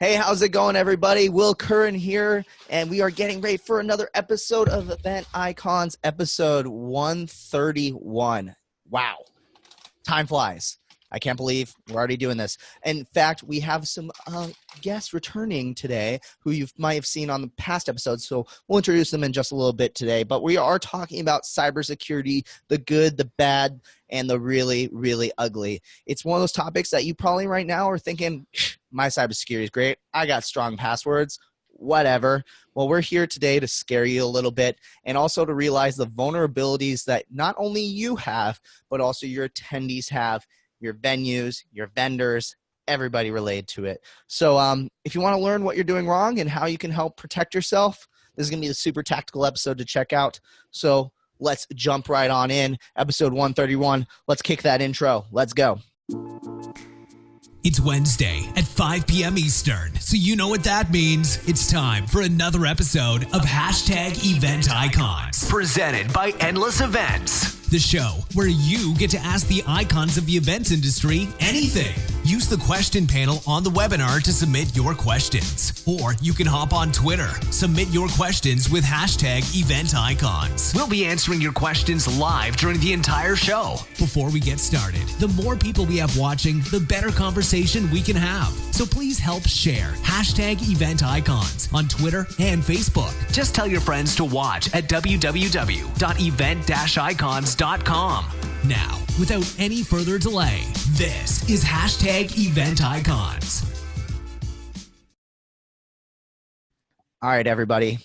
Hey, how's it going, everybody? Will Curran here, and we are getting ready for another episode of Event Icons, episode 131. Wow. Time flies. I can't believe we're already doing this. In fact, we have some guests returning today who you might have seen on the past episodes, so we'll introduce them in just a little bit today. But we are talking about cybersecurity, the good, the bad, and the really, really ugly. It's one of those topics that you probably right now are thinking, my cybersecurity is great. I got strong passwords, whatever. Well, we're here today to scare you a little bit and also to realize the vulnerabilities that not only you have, but also your attendees have, your venues, your vendors, everybody related to it. So if you want to learn what you're doing wrong and how you can help protect yourself, this is going to be the super tactical episode to check out. So let's jump right on in. Episode 131. Let's kick that intro. Let's go. It's Wednesday at 5 p.m. Eastern, so you know what that means. It's time for another episode of #EventIcons. Presented by Endless Events. The show where you get to ask the icons of the events industry anything. Use the question panel on the webinar to submit your questions. Or you can hop on Twitter. Submit your questions with #EventIcons. We'll be answering your questions live during the entire show. Before we get started, the more people we have watching, the better conversation we can have. So please help share #EventIcons on Twitter and Facebook. Just tell your friends to watch at www.event-icons.com. Now, without any further delay, this is #EventIcons. All right, everybody.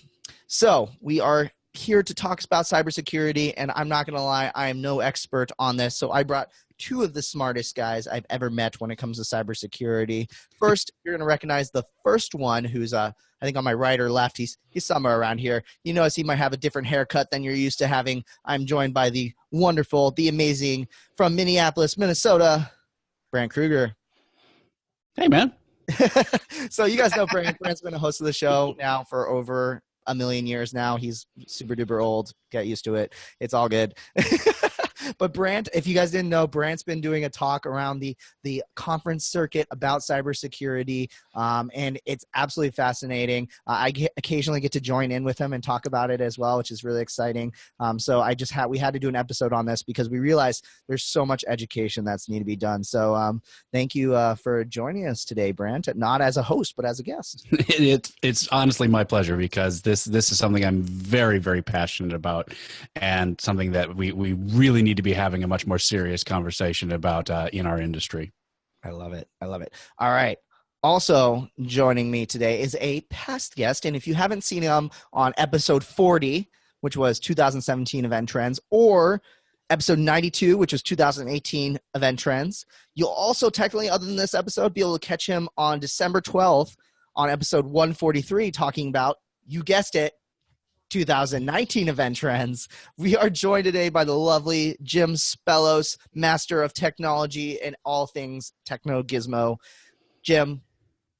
So we are here to talk about cybersecurity, and I'm not going to lie, I am no expert on this. So I brought two of the smartest guys I've ever met when it comes to cybersecurity. First, you're going to recognize the first one, who's I think on my right or left. He's somewhere around here. You notice he might have a different haircut than you're used to having. I'm joined by the wonderful, the amazing, from Minneapolis, Minnesota, Brandt Krueger. Hey, man. So you guys know Brandt. Brandt's been a host of the show now for over a million years now. He's super duper old. Get used to it. It's all good. But Brandt, if you guys didn't know, Brandt's been doing a talk around the conference circuit about cybersecurity, and it's absolutely fascinating. Occasionally get to join in with him and talk about it as well, which is really exciting. So we had to do an episode on this because we realized there's so much education that's need to be done. So thank you for joining us today, Brandt, not as a host, but as a guest. It's honestly my pleasure because this is something I'm very, very passionate about and something that we really need to be having a much more serious conversation about in our industry. I love it. I love it. All right. Also joining me today is a past guest. And if you haven't seen him on episode 40, which was 2017 event trends, or episode 92, which was 2018 event trends, you'll also technically, other than this episode, be able to catch him on December 12th on episode 143, talking about, you guessed it, 2019 event trends. We are joined today by the lovely Jim Spellos, master of technology and all things techno gizmo. Jim,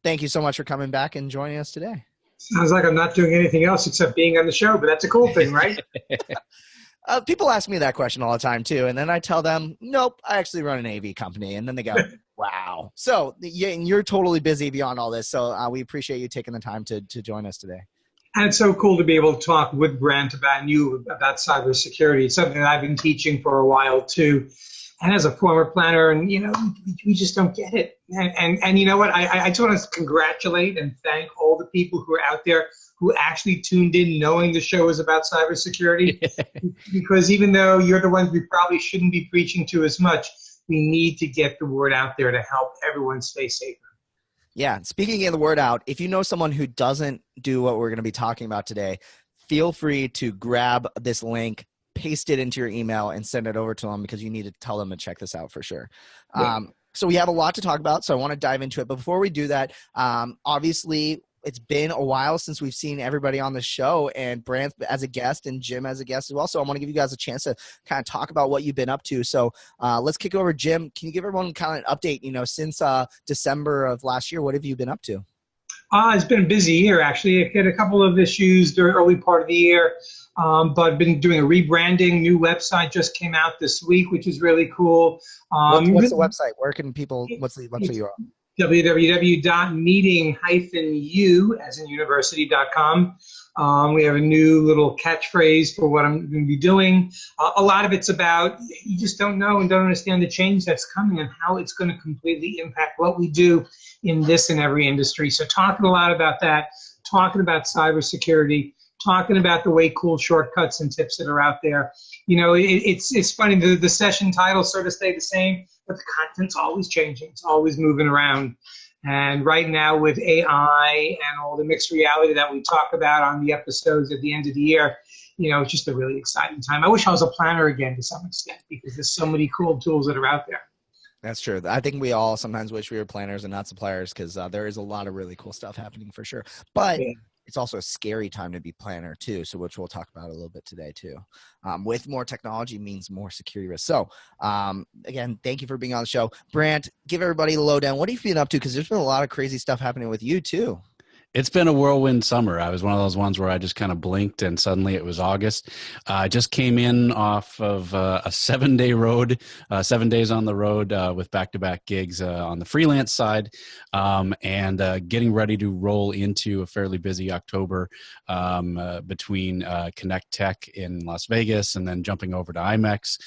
thank you so much for coming back and joining us today. Sounds like I'm not doing anything else except being on the show, but that's a cool thing, right? People ask me that question all the time too, and then I tell them, nope, I actually run an AV company, and then they go, wow. So you're totally busy beyond all this, so we appreciate you taking the time to join us today. And it's so cool to be able to talk with Brandt about cybersecurity. It's something that I've been teaching for a while too. And as a former planner, and we just don't get it. And you know what? I just want to congratulate and thank all the people who are out there who actually tuned in knowing the show is about cybersecurity. Because even though you're the ones we probably shouldn't be preaching to as much, we need to get the word out there to help everyone stay safer. Yeah, speaking of the word out, if you know someone who doesn't do what we're going to be talking about today, feel free to grab this link, paste it into your email, and send it over to them because you need to tell them to check this out for sure. Yeah. So we have a lot to talk about, so I want to dive into it. But before we do that, obviously, it's been a while since we've seen everybody on the show, and Brandt as a guest and Jim as a guest as well. So I want to give you guys a chance to kind of talk about what you've been up to. So let's kick over. Jim, can you give everyone kind of an update, since December of last year? What have you been up to? It's been a busy year, actually. I had a couple of issues during the early part of the year, but I've been doing a rebranding. New website just came out this week, which is really cool. What's the website? Where can people, what's the website URL? www.meeting-u, as in university.com. We have a new little catchphrase for what I'm going to be doing. A lot of it's about you just don't know and don't understand the change that's coming and how it's going to completely impact what we do in this and every industry. So talking a lot about that, talking about cybersecurity, talking about the way cool shortcuts and tips that are out there. You know, it's funny, the session titles sort of stay the same, but the content's always changing. It's always moving around. And right now with AI and all the mixed reality that we talk about on the episodes at the end of the year, you know, it's just a really exciting time. I wish I was a planner again to some extent because there's so many cool tools that are out there. That's true. I think we all sometimes wish we were planners and not suppliers because there is a lot of really cool stuff happening for sure. But it's also a scary time to be planner too, so which we'll talk about a little bit today too. With more technology means more security risk. So again, thank you for being on the show. Brandt, give everybody the lowdown. What have you been up to? Because there's been a lot of crazy stuff happening with you too. It's been a whirlwind summer. I was one of those ones where I just kind of blinked and suddenly it was August. I just came in off of a 7-day road, 7 days on the road with back-to-back gigs on the freelance side, and getting ready to roll into a fairly busy October between Connect Tech in Las Vegas and then jumping over to IMEX,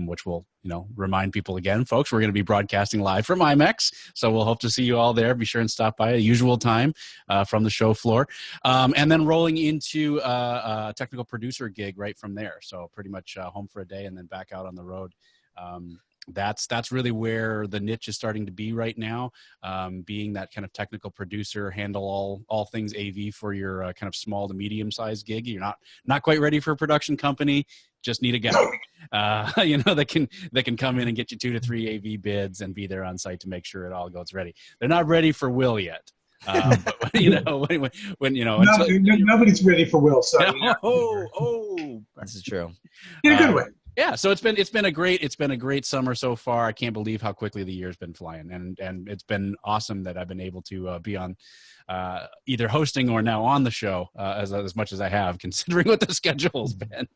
which will remind people again, folks, we're going to be broadcasting live from IMEX. So we'll hope to see you all there. Be sure and stop by at usual time from the show floor. And then rolling into a technical producer gig right from there. So pretty much home for a day and then back out on the road. That's really where the niche is starting to be right now, being that kind of technical producer, handle all things AV for your kind of small to medium sized gig. You're not quite ready for a production company, just need a guy that can come in and get you 2 to 3 AV bids and be there on site to make sure it all goes ready. They're not ready for Will yet. But nobody's ready for Will. So This is true. In a good way. Yeah, so it's been a great summer so far. I can't believe how quickly the year's been flying, and it's been awesome that I've been able to be on either hosting or now on the show as much as I have, considering what the schedule's been.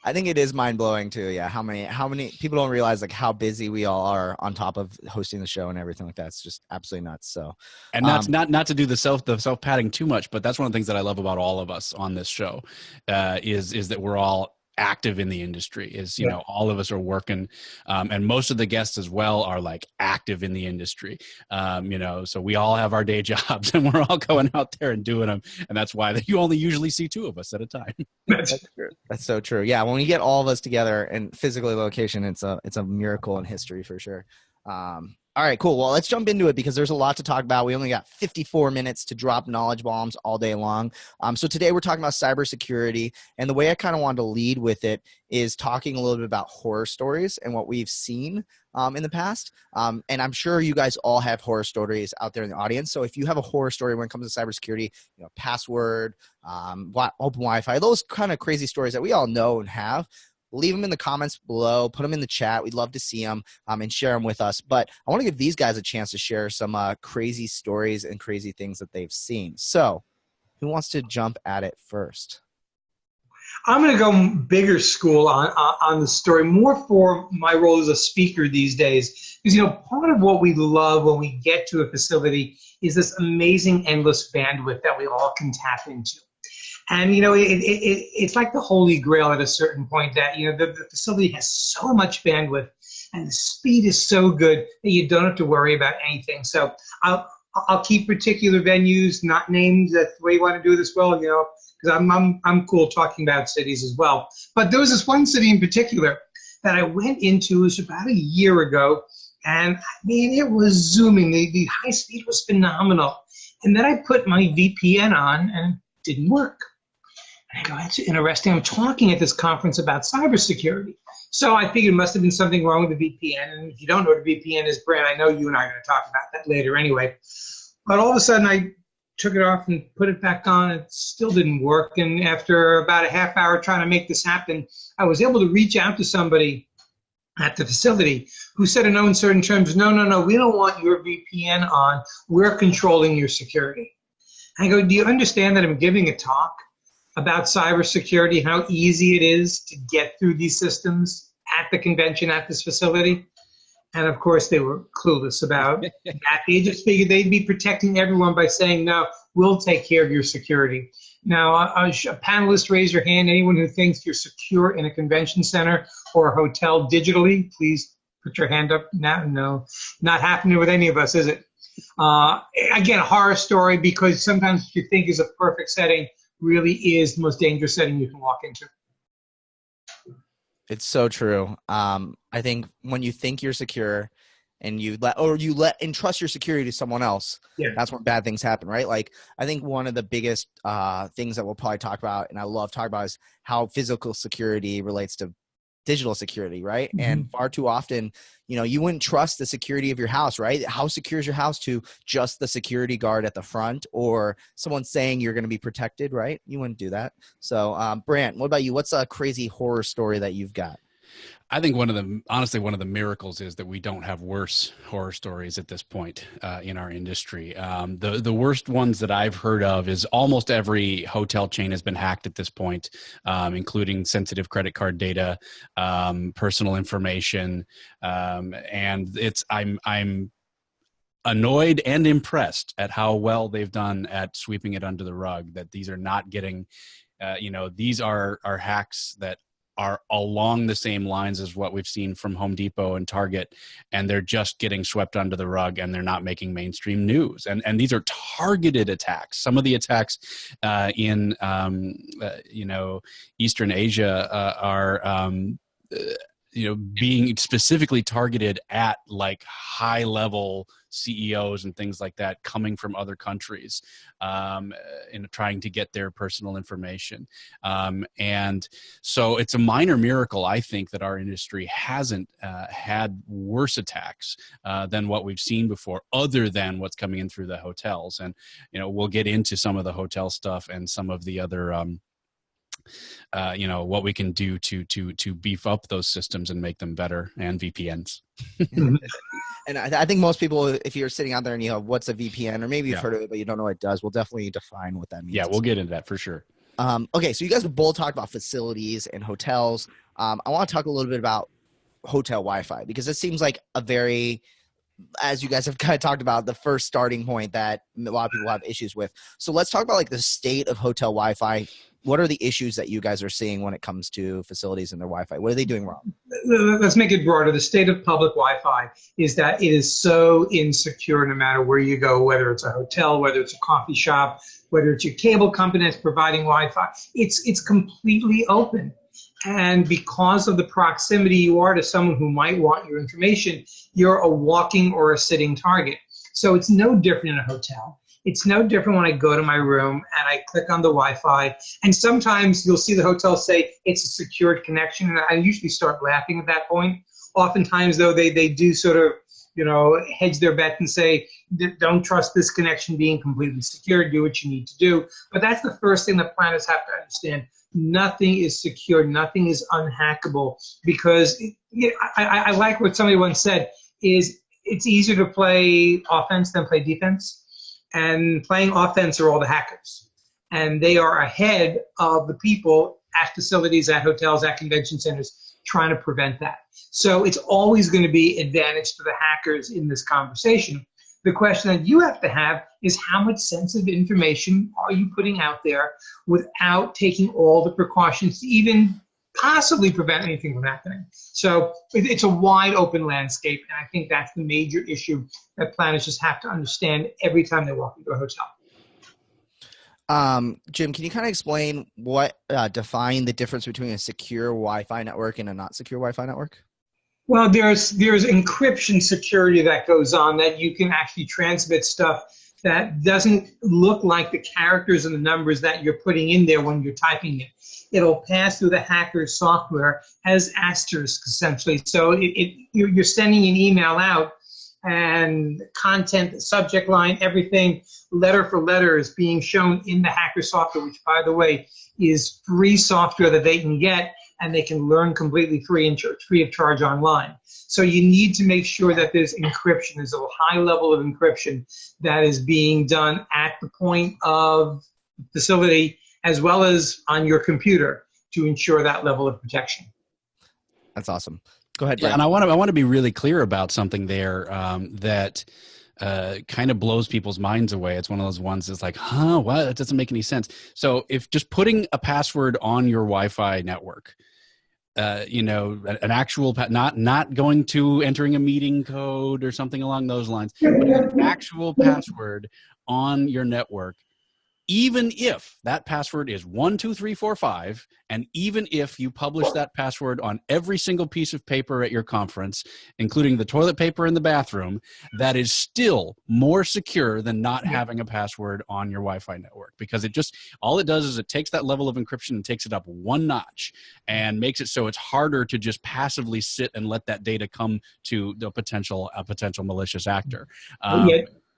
I think it is mind blowing too. Yeah, how many people don't realize like how busy we all are on top of hosting the show and everything like that. It's just absolutely nuts. So, and not to do the self patting too much, but that's one of the things that I love about all of us on this show is that we're all active in the industry. All of us are working, and most of the guests as well are like active in the industry. So we all have our day jobs and we're all going out there and doing them, and that's why you only usually see 2 of us at a time. That's true. That's so true. Yeah, when we get all of us together in physical location, it's a miracle in history for sure. All right, cool. Well, let's jump into it because there's a lot to talk about. We only got 54 minutes to drop knowledge bombs all day long. So today we're talking about cybersecurity, and the way I kind of wanted to lead with it is talking a little bit about horror stories and what we've seen in the past. And I'm sure you guys all have horror stories out there in the audience. So if you have a horror story when it comes to cybersecurity, password, open Wi-Fi, those kind of crazy stories that we all know and have, leave them in the comments below, put them in the chat. We'd love to see them and share them with us. But I want to give these guys a chance to share some crazy stories and crazy things that they've seen. So who wants to jump at it first? I'm going to go bigger school on the story, more for my role as a speaker these days. Because, part of what we love when we get to a facility is this amazing endless bandwidth that we all can tap into. And, it's like the holy grail at a certain point that, the facility has so much bandwidth and the speed is so good that you don't have to worry about anything. So I'll keep particular venues, not named. That's the way you want to do this, well, because I'm cool talking about cities as well. But there was this one city in particular that I went into, it was about a year ago, and it was zooming. The high speed was phenomenal. And then I put my VPN on and it didn't work. And I go, that's interesting. I'm talking at this conference about cybersecurity. So I figured it must have been something wrong with the VPN. And if you don't know what a VPN is, Brandt, I know you and I are going to talk about that later anyway. But all of a sudden, I took it off and put it back on. It still didn't work. And after about a half hour trying to make this happen, I was able to reach out to somebody at the facility who said in no uncertain terms, no, we don't want your VPN on. We're controlling your security. I go, do you understand that I'm giving a talk about cybersecurity, how easy it is to get through these systems at the convention, at this facility? And of course, they were clueless about that. They just figured they'd be protecting everyone by saying, no, we'll take care of your security. Now, a panelist, raise your hand. Anyone who thinks you're secure in a convention center or a hotel digitally, please put your hand up now. No, not happening with any of us, is it? Again, a horror story, because sometimes what you think is a perfect setting really is the most dangerous setting you can walk into. It's so true. I think when you think you're secure and you entrust your security to someone else, that's when bad things happen, right? Like, I think one of the biggest things that we'll probably talk about, and I love talking about, is how physical security relates to digital security, right? Mm-hmm. And far too often, you wouldn't trust the security of your house, right? How secure is your house to just the security guard at the front or someone saying you're going to be protected, right? You wouldn't do that. So, Brandt, what about you? What's a crazy horror story that you've got? I think one of the miracles is that we don't have worse horror stories at this point in our industry. The worst ones that I've heard of is almost every hotel chain has been hacked at this point, including sensitive credit card data, personal information, and I'm annoyed and impressed at how well they've done at sweeping it under the rug. That these are not getting, these are hacks that are along the same lines as what we've seen from Home Depot and Target, and they're just getting swept under the rug, and they're not making mainstream news. And these are targeted attacks. Some of the attacks in Eastern Asia are being specifically targeted at like high level CEOs and things like that coming from other countries in trying to get their personal information. And so it's a minor miracle, I think, that our industry hasn't had worse attacks than what we've seen before, other than what's coming in through the hotels. And, we'll get into some of the hotel stuff and some of the other what we can do to beef up those systems and make them better, and VPNs. And I think most people, if you're sitting out there and what's a VPN, or maybe you've heard of it, but you don't know what it does, we'll definitely define what that means. Yeah, we'll get into that for sure. Okay, so you guys have both talked about facilities and hotels. I want to talk a little bit about hotel Wi-Fi, because it seems like a very, as you guys have kind of talked about, the first starting point that a lot of people have issues with. So let's talk about like the state of hotel Wi-Fi. What are the issues that you guys are seeing when it comes to facilities and their Wi-Fi? What are they doing wrong? Let's make it broader. The state of public Wi-Fi is that it is so insecure no matter where you go, whether it's a hotel, whether it's a coffee shop, whether it's your cable company that's providing Wi-Fi. It's completely open. And because of the proximity you are to someone who might want your information, you're a walking or a sitting target. So it's no different in a hotel. It's no different when I go to my room and I click on the Wi-Fi. And sometimes you'll see the hotel say it's a secured connection. And I usually start laughing at that point. Oftentimes, though, they do sort of, hedge their bet and say, don't trust this connection being completely secure. Do what you need to do. But that's the first thing that planners have to understand. Nothing is secure. Nothing is unhackable, because I like what somebody once said, is it's easier to play offense than play defense. And playing offense are all the hackers. And they are ahead of the people at facilities, at hotels, at convention centers, trying to prevent that. So it's always going to be advantage to the hackers in this conversation. The question that you have to have is, how much sensitive information are you putting out there without taking all the precautions to even possibly prevent anything from happening? So it's a wide open landscape, and I think that's the major issue that planners just have to understand every time they walk into a hotel. Jim, can you kind of explain define the difference between a secure Wi-Fi network and a not secure Wi-Fi network? Well, there's encryption security that goes on, that you can actually transmit stuff that doesn't look like the characters and the numbers that you're putting in there when you're typing it. It'll pass through the hacker's software as asterisks, essentially. So you're sending an email out, and content, the subject line, everything, letter for letter, is being shown in the hacker software, which, by the way, is free software that they can get, and they can learn completely free of charge online. So you need to make sure that there's encryption. There's a high level of encryption that is being done at the point of facility, as well as on your computer, to ensure that level of protection. That's awesome. Go ahead, Yeah, Brandt. and I want to be really clear about something there that kind of blows people's minds away. It's one of those ones that's like, huh, what? That doesn't make any sense. So if just putting a password on your Wi-Fi network, an actual, not going to entering a meeting code or something along those lines, but an actual password on your network, even if that password is 12345, and even if you publish that password on every single piece of paper at your conference, including the toilet paper in the bathroom, that is still more secure than not having a password on your Wi-Fi network, because all it does is it takes that level of encryption and takes it up one notch and makes it so it's harder to just passively sit and let that data come to a potential malicious actor.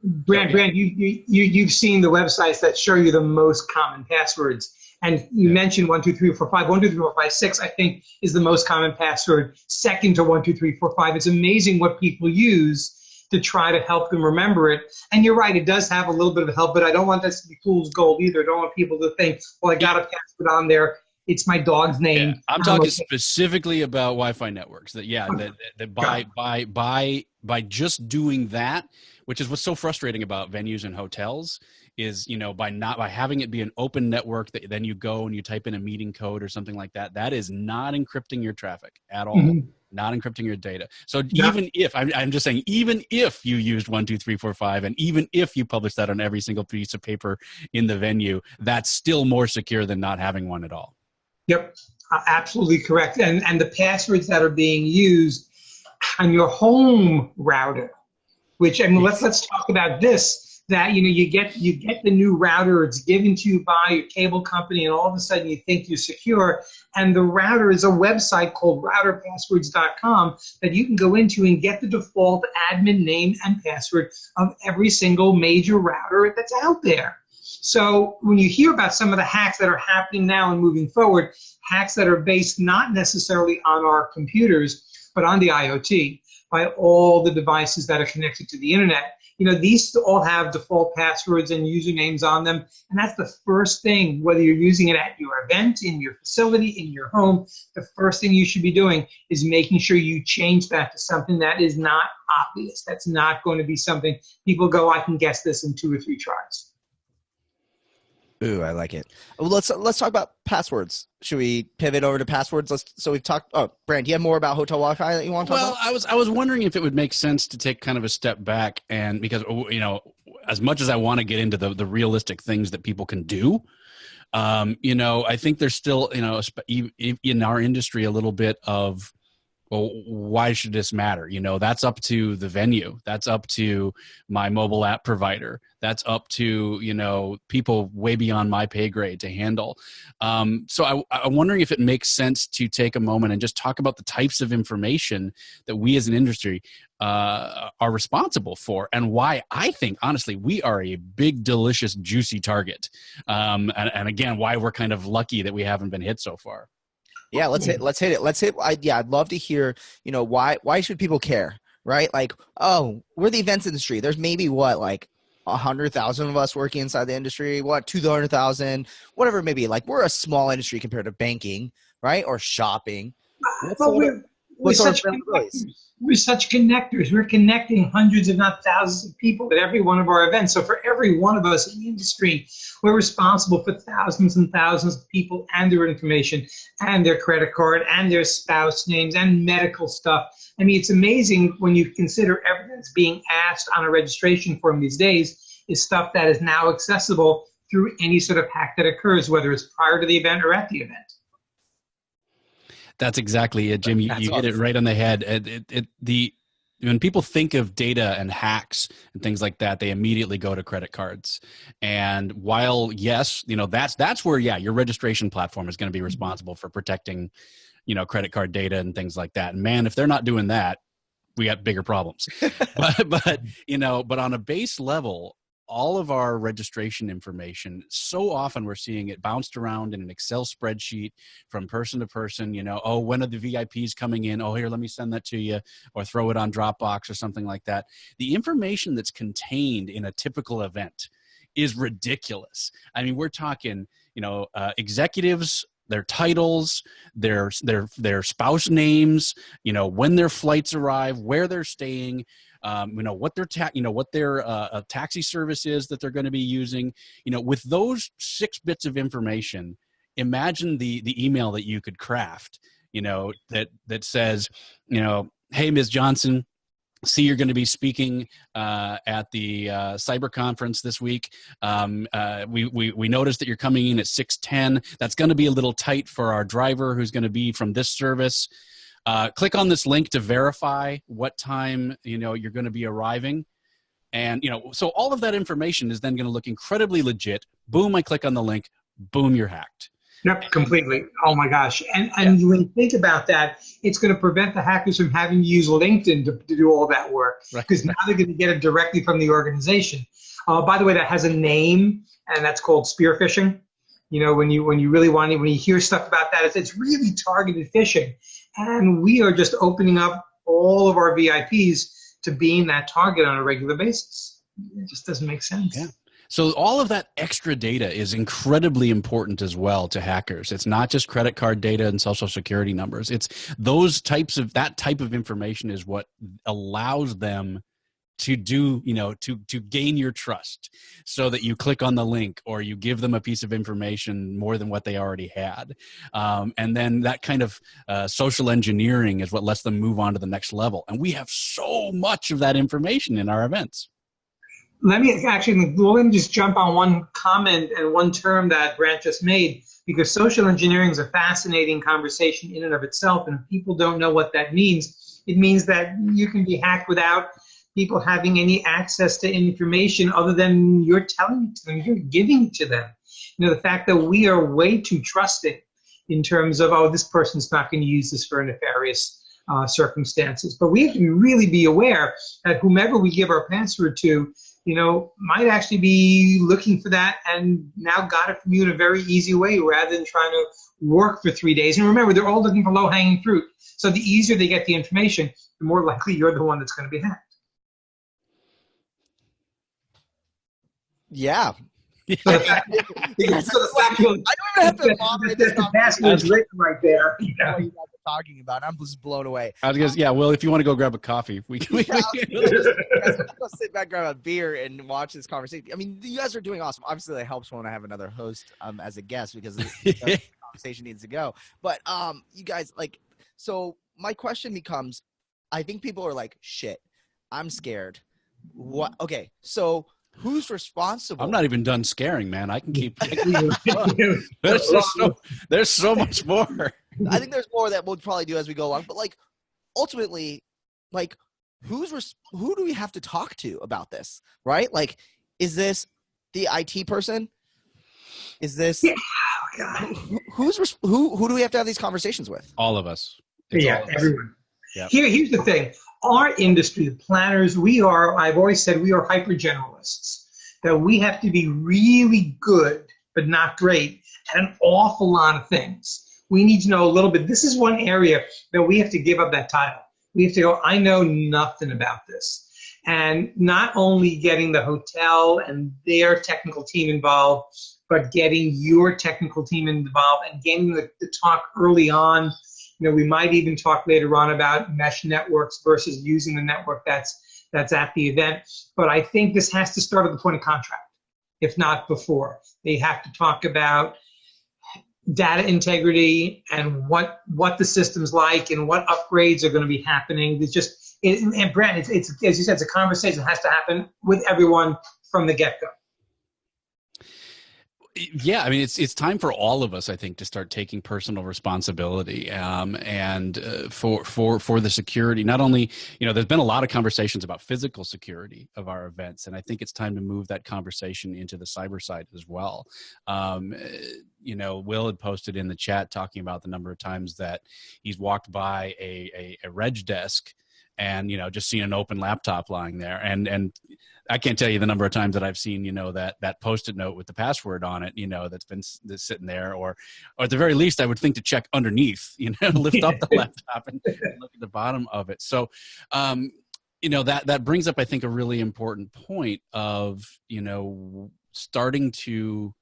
Brandt, you've seen the websites that show you the most common passwords. And you mentioned 12345. 12345 I think, is the most common password, second to 12345. It's amazing what people use to try to help them remember it. And you're right, it does have a little bit of help, but I don't want this to be fool's gold either. I don't want people to think, well, I got a password on there. It's my dog's name. Yeah, I'm talking specifically about Wi-Fi networks. By just doing that, which is what's so frustrating about venues and hotels, is by having it be an open network that then you go and you type in a meeting code or something like that. That is not encrypting your traffic at all. Mm-hmm. Not encrypting your data. So even if I'm just saying, even if you used 12345, and even if you publish that on every single piece of paper in the venue, that's still more secure than not having one at all. Yep, absolutely correct. And the passwords that are being used on your home router, which, I mean, let's talk about this. That you get the new router, it's given to you by your cable company, and all of a sudden you think you're secure. And the router is a website called routerpasswords.com that you can go into and get the default admin name and password of every single major router that's out there. So when you hear about some of the hacks that are happening now and moving forward, hacks that are based not necessarily on our computers, but on the IoT, by all the devices that are connected to the internet, these all have default passwords and usernames on them. And that's the first thing, whether you're using it at your event, in your facility, in your home, the first thing you should be doing is making sure you change that to something that is not obvious. That's not going to be something people go, I can guess this in 2 or 3 tries. Ooh, I like it. Well, let's talk about passwords. Should we pivot over to passwords? So we've talked. Oh, Brandt, do you have more about hotel Wi-Fi that you want to talk about? Well, I was wondering if it would make sense to take kind of a step back, and because as much as I want to get into the realistic things that people can do, I think there's still in our industry a little bit of, well, why should this matter? That's up to the venue. That's up to my mobile app provider. That's up to, people way beyond my pay grade to handle. So I'm wondering if it makes sense to take a moment and just talk about the types of information that we as an industry are responsible for, and why I think, honestly, we are a big, delicious, juicy target. And again, why we're kind of lucky that we haven't been hit so far. Yeah, let's hit it. I'd love to hear, why should people care, right? Like, oh, we're the events industry. There's maybe 100,000 of us working inside the industry, 200,000, whatever it may be. Like, we're a small industry compared to banking, right? Or shopping. We're such connectors. We're connecting hundreds, if not thousands of people at every one of our events. So for every one of us in the industry, we're responsible for thousands and thousands of people and their information and their credit card and their spouse names and medical stuff. I mean, it's amazing when you consider everything that's being asked on a registration form these days is stuff that is now accessible through any sort of hack that occurs, whether it's prior to the event or at the event. That's exactly it, Jim. You hit it right on the head. When people think of data and hacks and things like that, they immediately go to credit cards. And while, yes, that's where, your registration platform is going to be responsible for protecting, credit card data and things like that. And man, if they're not doing that, we got bigger problems. but on a base level, all of our registration information, so often we're seeing it bounced around in an Excel spreadsheet from person to person, oh, when are the VIPs coming in? Oh, here, let me send that to you, or throw it on Dropbox or something like that. The information that's contained in a typical event is ridiculous. I mean, we're talking, executives their titles, their spouse names, when their flights arrive, where they're staying, what their taxi service is that they're going to be using. With those 6 bits of information, imagine the email that you could craft, that says, hey, Ms. Johnson, see, you're going to be speaking at the cyber conference this week. We noticed that you're coming in at 6:10. That's going to be a little tight for our driver who's going to be from this service. Click on this link to verify what time you're going to be arriving. And so all of that information is then going to look incredibly legit. Boom, I click on the link. Boom, you're hacked. Yep, completely. Oh my gosh. And when you think about that, it's going to prevent the hackers from having to use LinkedIn to do all that work, because now they're going to get it directly from the organization. By the way, that has a name, and that's called spear phishing. When you really want it, when you hear stuff about that, it's really targeted phishing. And we are just opening up all of our VIPs to being that target on a regular basis. It just doesn't make sense. Yeah. So all of that extra data is incredibly important as well to hackers. It's not just credit card data and social security numbers. It's that type of information is what allows them to do, to gain your trust, so that you click on the link or you give them a piece of information more than what they already had. And then that kind of social engineering is what lets them move on to the next level. And we have so much of that information in our events. Let me just jump on one comment and one term that Brandt just made, because social engineering is a fascinating conversation in and of itself. And if people don't know what that means, it means that you can be hacked without people having any access to information other than you're telling to them, you're giving to them. The fact that we are way too trusting in terms of, this person's not going to use this for nefarious circumstances. But we have to really be aware that whomever we give our password to, might actually be looking for that and now got it from you in a very easy way, rather than trying to work for 3 days. And remember, they're all looking for low-hanging fruit. So the easier they get the information, the more likely you're the one that's going to be hacked. Yeah. So I don't even have to moderate this the password's written right there. What you guys are talking about. I'm just blown away. I was gonna, Will, if you want to go grab a coffee, we can. I'll sit back, grab a beer, and watch this conversation. I mean, you guys are doing awesome. Obviously, that helps when I have another host as a guest, because the conversation needs to go. But you guys, so my question becomes, I think people are like, shit, I'm scared. What? Okay, so who's responsible? I'm not even done scaring, man. I can keep. There's so much more. I think there's more that we'll probably do as we go along. But ultimately, who do we have to talk to about this? Right? Is this the IT person? Is this? Yeah. Oh, God. Who do we have to have these conversations with? All of us. Everyone. Yep. Here's the thing. Our industry, the planners, I've always said we are hyper generalists, that we have to be really good, but not great, at an awful lot of things. We need to know a little bit. This is one area that we have to give up that title. We have to go, I know nothing about this. And not only getting the hotel and their technical team involved, but getting your technical team involved and getting the talk early on. We might even talk later on about mesh networks versus using the network that's at the event. But I think this has to start at the point of contract, if not before. They have to talk about data integrity and what the system's like and what upgrades are going to be happening. And Brandt, it's as you said, it's a conversation that has to happen with everyone from the get-go. Yeah, I mean, it's time for all of us, I think, to start taking personal responsibility and for the security. Not only, there's been a lot of conversations about physical security of our events, and I think it's time to move that conversation into the cyber side as well. Will had posted in the chat talking about the number of times that he's walked by a reg desk and just seen an open laptop lying there, and I can't tell you the number of times that I've seen that Post-it note with the password on it that's sitting there, or at the very least I would think to check underneath, lift up the laptop and look at the bottom of it. So that brings up, I think, a really important point of starting to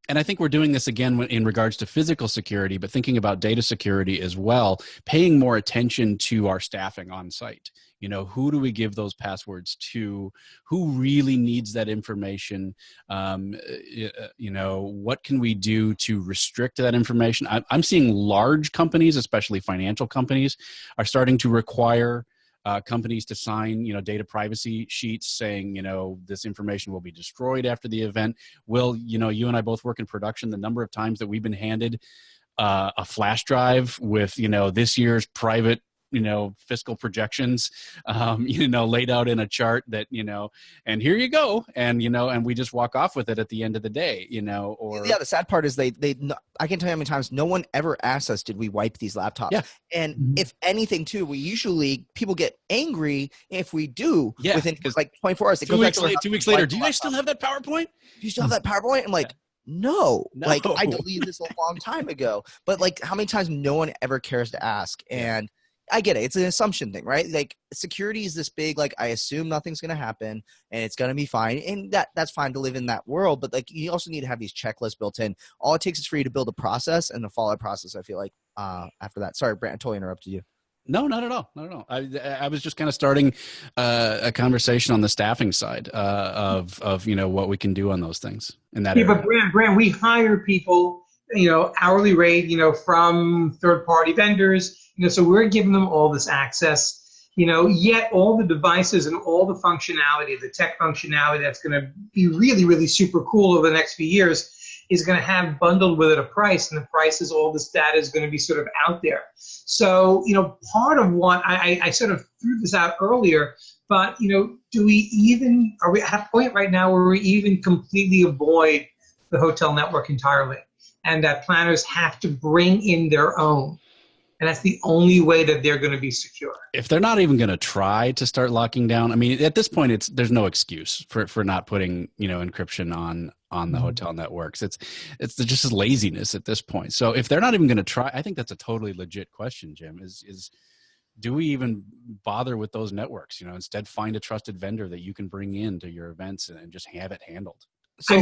And I think we're doing this again in regards to physical security, but thinking about data security as well, paying more attention to our staffing on site. You know, who do we give those passwords to? Who really needs that information? You know, what can we do to restrict that information? I'm seeing large companies, especially financial companies, are starting to require companies to sign, you know, data privacy sheets saying, you know, this information will be destroyed after the event. Will, you know, you and I both work in production. The number of times that we've been handed a flash drive with, you know, this year's private, you know, fiscal projections, you know, laid out in a chart that, you know, and here you go. And, you know, and we just walk off with it at the end of the day, you know, or. Yeah, the sad part is I can tell you how many times no one ever asked us, did we wipe these laptops? Yeah. And if anything too, people get angry if we do within like 24 hours. 2 weeks later, do you guys still have that PowerPoint? Do you still have that PowerPoint? I'm like, no, like I deleted this a long time ago. But like, how many times no one ever cares to ask? And I get it. It's an assumption thing, right? Like security is this big, like I assume nothing's going to happen and it's going to be fine. And that's fine to live in that world. But like, you also need to have these checklists built in. All it takes is for you to build a process and the follow-up process. I feel like after that, sorry, Brandt, I totally interrupted you. No, not at all. Not at all. I was just kind of starting a conversation on the staffing side of, you know, what we can do on those things in that area. But Brandt, we hire people, you know, hourly rate, you know, from third-party vendors. You know, so we're giving them all this access, you know, yet all the devices and all the functionality, the tech functionality that's going to be really, really super cool over the next few years is going to have bundled with it a price, and the price is all this data is going to be sort of out there. So, you know, part of what I sort of threw this out earlier, but, you know, are we at a point right now where we even completely avoid the hotel network entirely, and that planners have to bring in their own? And that's the only way that they're going to be secure. If they're not even going to try to start locking down, I mean, at this point, there's no excuse for not putting, you know, encryption on the hotel networks. It's just laziness at this point. So if they're not even going to try, I think that's a totally legit question, Jim. Is do we even bother with those networks? You know, instead find a trusted vendor that you can bring into your events and just have it handled. So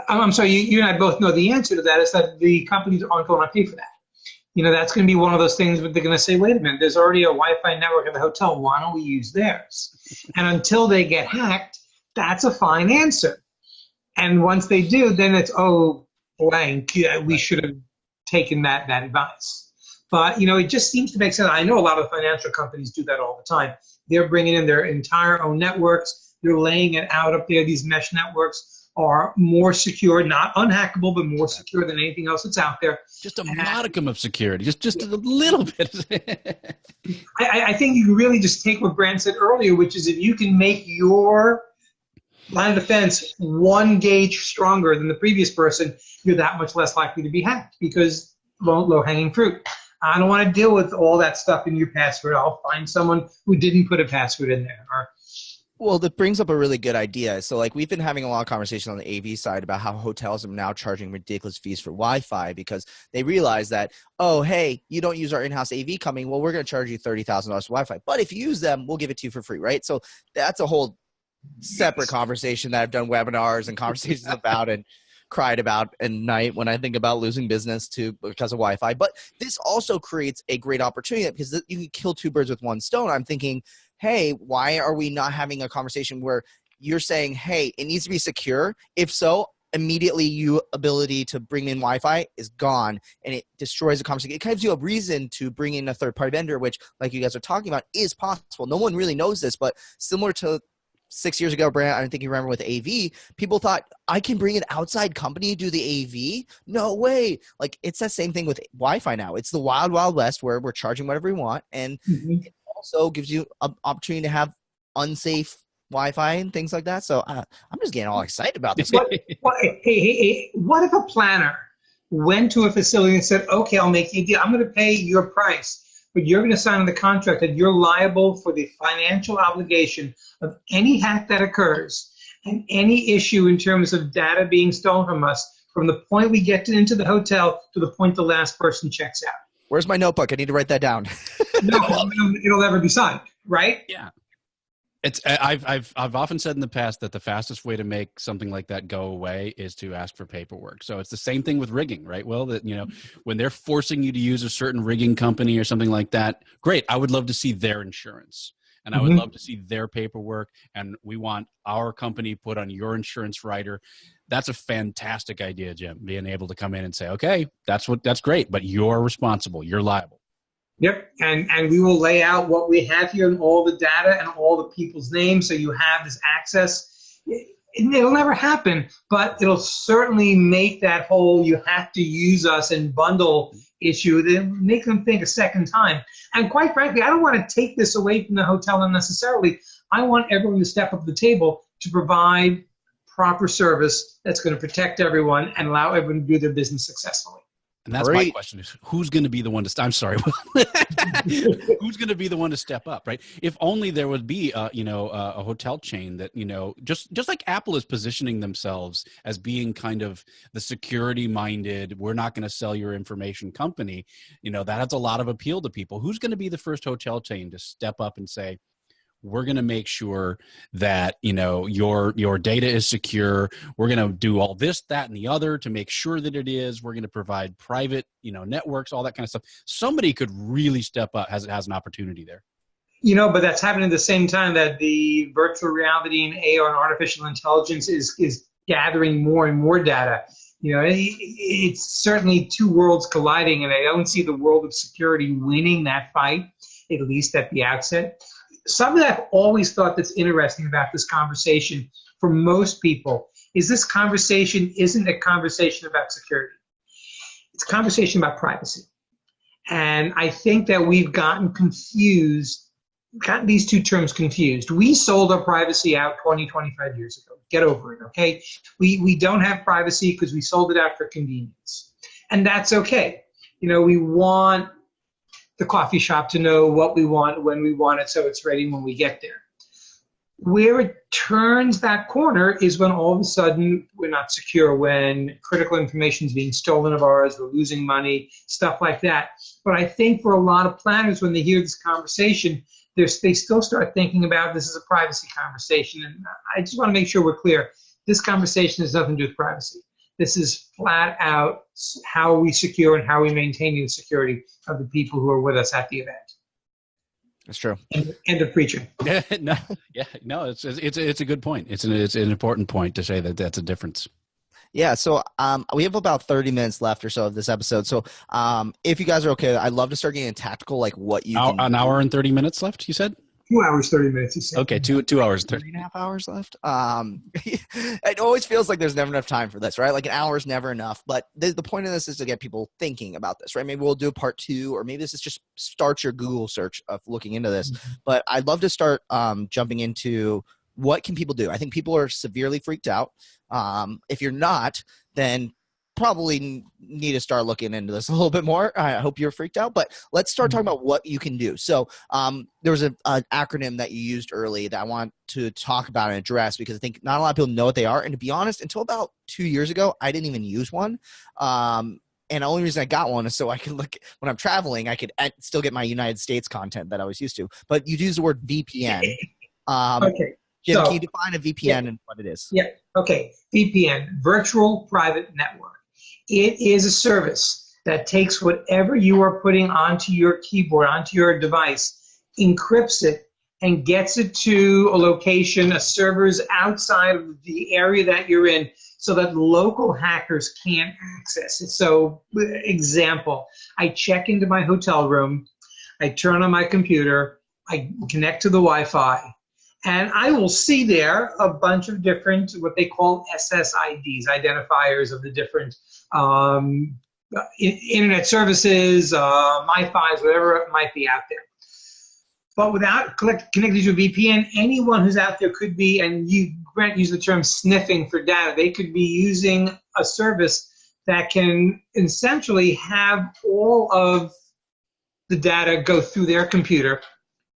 I'm sorry, you and I both know the answer to that is that the companies aren't going to pay for that. You know, that's going to be one of those things where they're going to say, wait a minute, there's already a Wi-Fi network at the hotel. Why don't we use theirs? And until they get hacked, that's a fine answer. And once they do, then it's, oh, blank, we should have taken that advice. But, you know, it just seems to make sense. I know a lot of financial companies do that all the time. They're bringing in their entire own networks. They're laying it out up there. These mesh networks are more secure, not unhackable, but more secure than anything else that's out there. Just a modicum of security, just a little bit. I think you can really just take what Brandt said earlier, which is if you can make your line of defense one gauge stronger than the previous person, you're that much less likely to be hacked because low-hanging fruit. I don't want to deal with all that stuff in your password. I'll find someone who didn't put a password in there. Well, that brings up a really good idea. So, like, we've been having a lot of conversation on the AV side about how hotels are now charging ridiculous fees for Wi-Fi because they realize that, oh, hey, you don't use our in-house AV coming. Well, we're going to charge you $30,000 for Wi-Fi. But if you use them, we'll give it to you for free, right? So that's a whole separate conversation that I've done webinars and conversations about and cried about at night when I think about losing business because of Wi-Fi. But this also creates a great opportunity because you can kill two birds with one stone. I'm thinking, hey, why are we not having a conversation where you're saying, hey, it needs to be secure? If so, immediately your ability to bring in Wi-Fi is gone and it destroys the conversation. It gives you a reason to bring in a third-party vendor, which, like you guys are talking about, is possible. No one really knows this, but similar to 6 years ago, Brandt, I don't think you remember with AV, people thought, I can bring an outside company to do the AV? No way. Like, it's that same thing with Wi-Fi now. It's the wild, wild west where we're charging whatever we want, and it also gives you an opportunity to have unsafe Wi-Fi and things like that. So I'm just getting all excited about this. What if a planner went to a facility and said, okay, I'll make you a deal. I'm going to pay your price, but you're going to sign on the contract that you're liable for the financial obligation of any hack that occurs and any issue in terms of data being stolen from us from the point we get into the hotel to the point the last person checks out. Where's my notebook? I need to write that down. No, it'll never be signed, right? Yeah. I've often said in the past that the fastest way to make something like that go away is to ask for paperwork. So it's the same thing with rigging, right? Well, that, you know, when they're forcing you to use a certain rigging company or something like that, great. I would love to see their insurance, and I would love to see their paperwork, and we want our company put on your insurance rider. That's a fantastic idea, Jim, being able to come in and say, okay, that's great, but you're responsible. You're liable. Yep, and we will lay out what we have here and all the data and all the people's names, so you have this access. It'll never happen, but it'll certainly make that whole "you have to use us" and bundle issue, then make them think a second time. And quite frankly, I don't want to take this away from the hotel unnecessarily. I want everyone to step up to the table to provide proper service that's going to protect everyone and allow everyone to do their business successfully. And that's my question is, who's going to be the one to, I'm sorry, who's going to be the one to step up, right? If only there would be, a hotel chain that, you know, just like Apple is positioning themselves as being kind of the security minded, we're not going to sell your information company, you know, that has a lot of appeal to people. Who's going to be the first hotel chain to step up and say, we're going to make sure that, you know, your data is secure. We're going to do all this, that, and the other to make sure that it is. We're going to provide private, you know, networks, all that kind of stuff. Somebody could really step up, has an opportunity there. You know, but that's happening at the same time that the virtual reality and AR and artificial intelligence is gathering more and more data. You know, it's certainly two worlds colliding, and I don't see the world of security winning that fight, at least at the outset. Something I've always thought that's interesting about this conversation for most people is this conversation isn't a conversation about security. It's a conversation about privacy. And I think that we've gotten these two terms confused. We sold our privacy out 20, 25 years ago. Get over it, okay? We don't have privacy because we sold it out for convenience. And that's okay. You know, we want the coffee shop to know what we want when we want it, so it's ready when we get there. Where it turns that corner is when all of a sudden we're not secure, when critical information is being stolen of ours, we're losing money, stuff like that. But I think for a lot of planners, when they hear this conversation, they still start thinking about this as a privacy conversation. And I just want to make sure we're clear. This conversation has nothing to do with privacy. This is flat out how we secure and how we maintain the security of the people who are with us at the event. That's true. End of preaching. No, it's a good point. It's an important point to say that that's a difference. Yeah, so we have about 30 minutes left or so of this episode. So if you guys are okay, I'd love to start getting tactical, like what you can an hour and 30 minutes left, you said? 2 hours, 30 minutes, you said. Okay, 2 hours, 3.5 hours left. It always feels like there's never enough time for this, right? Like an hour is never enough. But the point of this is to get people thinking about this, right? Maybe we'll do a part 2, or maybe this is just start your Google search of looking into this. But I'd love to start jumping into what can people do. I think people are severely freaked out. If you're not, then probably need to start looking into this a little bit more. I hope you're freaked out, but let's start talking about what you can do. So there was an acronym that you used early that I want to talk about and address, because I think not a lot of people know what they are. And to be honest, until about 2 years ago, I didn't even use one. And the only reason I got one is so I could look when I'm traveling, I could still get my United States content that I was used to. But you use the word VPN. Okay. Jim, So, can you define a VPN and what it is? Yeah. Okay. VPN, Virtual Private Network. It is a service that takes whatever you are putting onto your keyboard, onto your device, encrypts it, and gets it to a location, a servers outside of the area that you're in, so that local hackers can't access it. So, example, I check into my hotel room, I turn on my computer, I connect to the Wi-Fi, and I will see there a bunch of different, what they call SSIDs, identifiers of the different internet services, MiFis, whatever it might be out there. But without connecting to a VPN, anyone who's out there could be, and Brandt used the term sniffing for data, they could be using a service that can essentially have all of the data go through their computer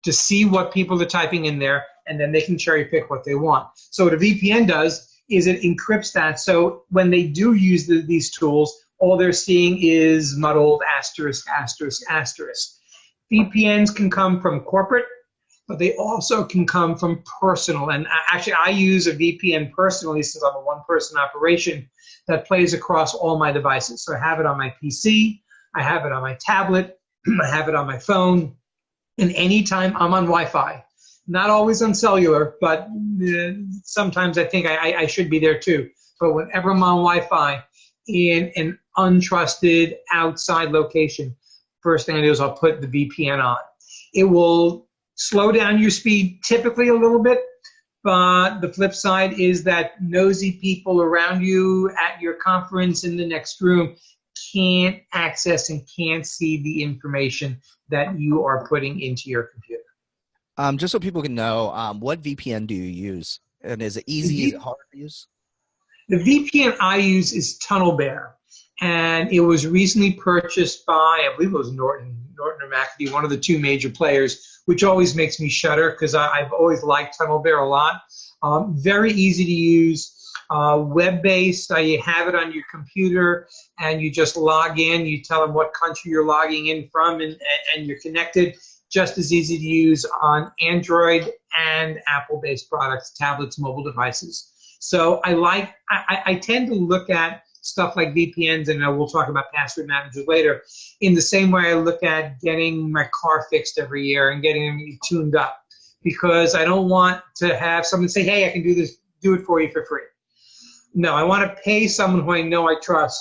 to see what people are typing in there, and then they can cherry pick what they want. So what a VPN does is it encrypts that. So when they do use these tools, all they're seeing is muddled asterisk, asterisk, asterisk. VPNs can come from corporate. but they also can come from personal. And actually, I use a VPN personally since I'm a one-person operation that plays across all my devices. So I have it on my PC, I have it on my tablet, I have it on my phone, and anytime I'm on Wi-Fi. Not always on cellular, but sometimes I think I should be there too. But whenever I'm on Wi-Fi in an untrusted outside location, first thing I do is I'll put the VPN on. It will slow down your speed typically a little bit, but the flip side is that nosy people around you at your conference in the next room can't access and can't see the information that you are putting into your computer. Just so people can know, what VPN do you use? And is it easy? Is it hard to use? The VPN I use is TunnelBear, and it was recently purchased by, I believe it was Norton or McAfee, one of the two major players, which always makes me shudder because I've always liked TunnelBear a lot. Very easy to use, web-based. You have it on your computer, and you just log in. You tell them what country you're logging in from, and you're connected. Just as easy to use on Android and Apple-based products, tablets, mobile devices. So I tend to look at stuff like VPNs, and we'll talk about password managers later, in the same way I look at getting my car fixed every year and getting them tuned up, because I don't want to have someone say, hey, I can do this, do it for you for free. No, I want to pay someone who I know I trust.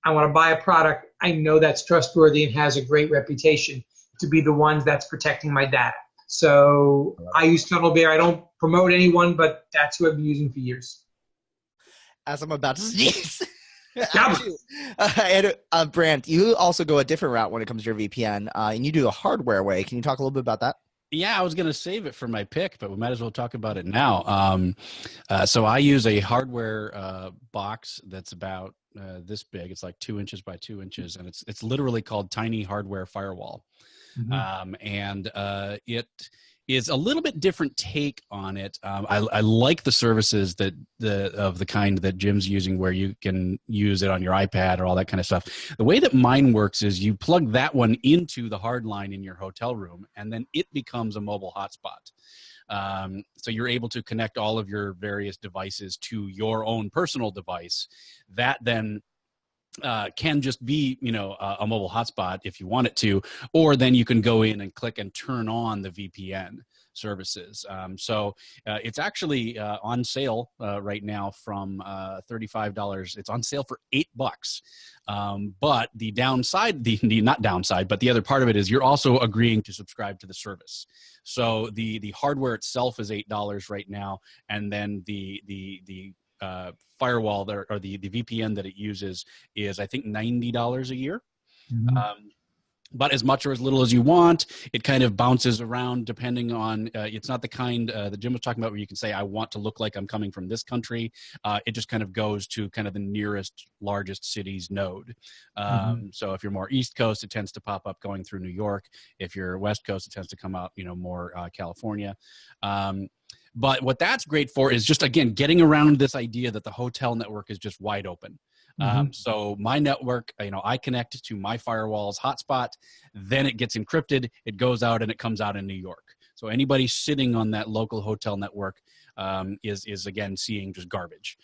I want to buy a product I know that's trustworthy and has a great reputation to be the ones that's protecting my data. So I use TunnelBear. I don't promote anyone, but that's who I've been using for years. As I'm about to sneeze. Brandt, you also go a different route when it comes to your VPN, and you do a hardware way. Can you talk a little bit about that? Yeah, I was going to save it for my pick, but we might as well talk about it now. So I use a hardware box that's about this big. It's like 2 inches by 2 inches, and it's literally called Tiny Hardware Firewall. Mm-hmm. It is a little bit different take on it. I like the services that of the kind that Jim's using, where you can use it on your iPad or all that kind of stuff. The way that mine works is you plug that one into the hard line in your hotel room, and then it becomes a mobile hotspot. So you're able to connect all of your various devices to your own personal device. That then can just be, a mobile hotspot if you want it to, or then you can go in and click and turn on the VPN services. So it's actually on sale right now from $35. It's on sale for $8. But the downside, the not downside, but the other part of it is you're also agreeing to subscribe to the service. So the hardware itself is $8 right now, and then the firewall there, or the VPN that it uses, is I think $90 a year. Mm-hmm. But as much or as little as you want. It kind of bounces around depending on, it's not the kind that Jim was talking about where you can say, I want to look like I'm coming from this country. It just kind of goes to kind of the nearest, largest city's node. So if you're more East Coast, it tends to pop up going through New York. If you're West Coast, it tends to come out, more California. But what that's great for is just, again, getting around this idea that the hotel network is just wide open. So my network, I connect to my firewall's hotspot, then it gets encrypted, it goes out, and it comes out in New York. So anybody sitting on that local hotel network is again seeing just garbage.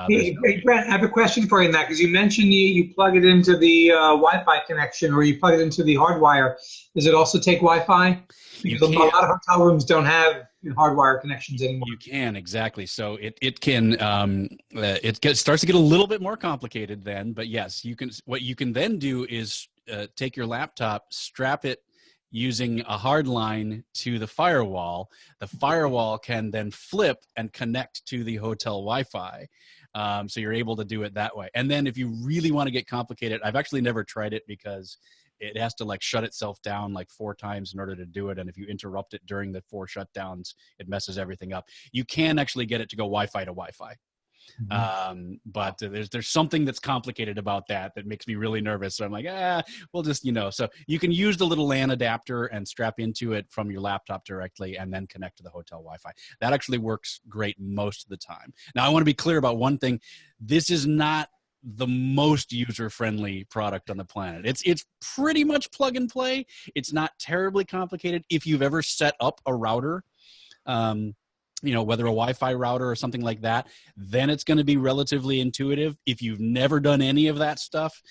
Hey, Brent, I have a question for you in that, because you mentioned you plug it into the Wi-Fi connection, or you plug it into the hardwire. Does it also take Wi-Fi? Because a lot of hotel rooms don't have hardwire connections anymore. You can, exactly. So it can starts to get a little bit more complicated then, but yes, you can. What you can then do is take your laptop, strap it using a hard line to the firewall. The firewall can then flip and connect to the hotel Wi-Fi. So you're able to do it that way. And then if you really want to get complicated, I've actually never tried it because it has to shut itself down 4 times in order to do it. And if you interrupt it during the 4 shutdowns, it messes everything up. You can actually get it to go Wi-Fi to Wi-Fi. But there's something that's complicated about that makes me really nervous. So I'm like, we'll just, so you can use the little LAN adapter and strap into it from your laptop directly and then connect to the hotel Wi-Fi. That actually works great most of the time. Now, I want to be clear about one thing. This is not the most user-friendly product on the planet. It's pretty much plug and play. It's not terribly complicated. If you've ever set up a router, whether a Wi-Fi router or something like that, then it's going to be relatively intuitive. If you've never done any of that stuff,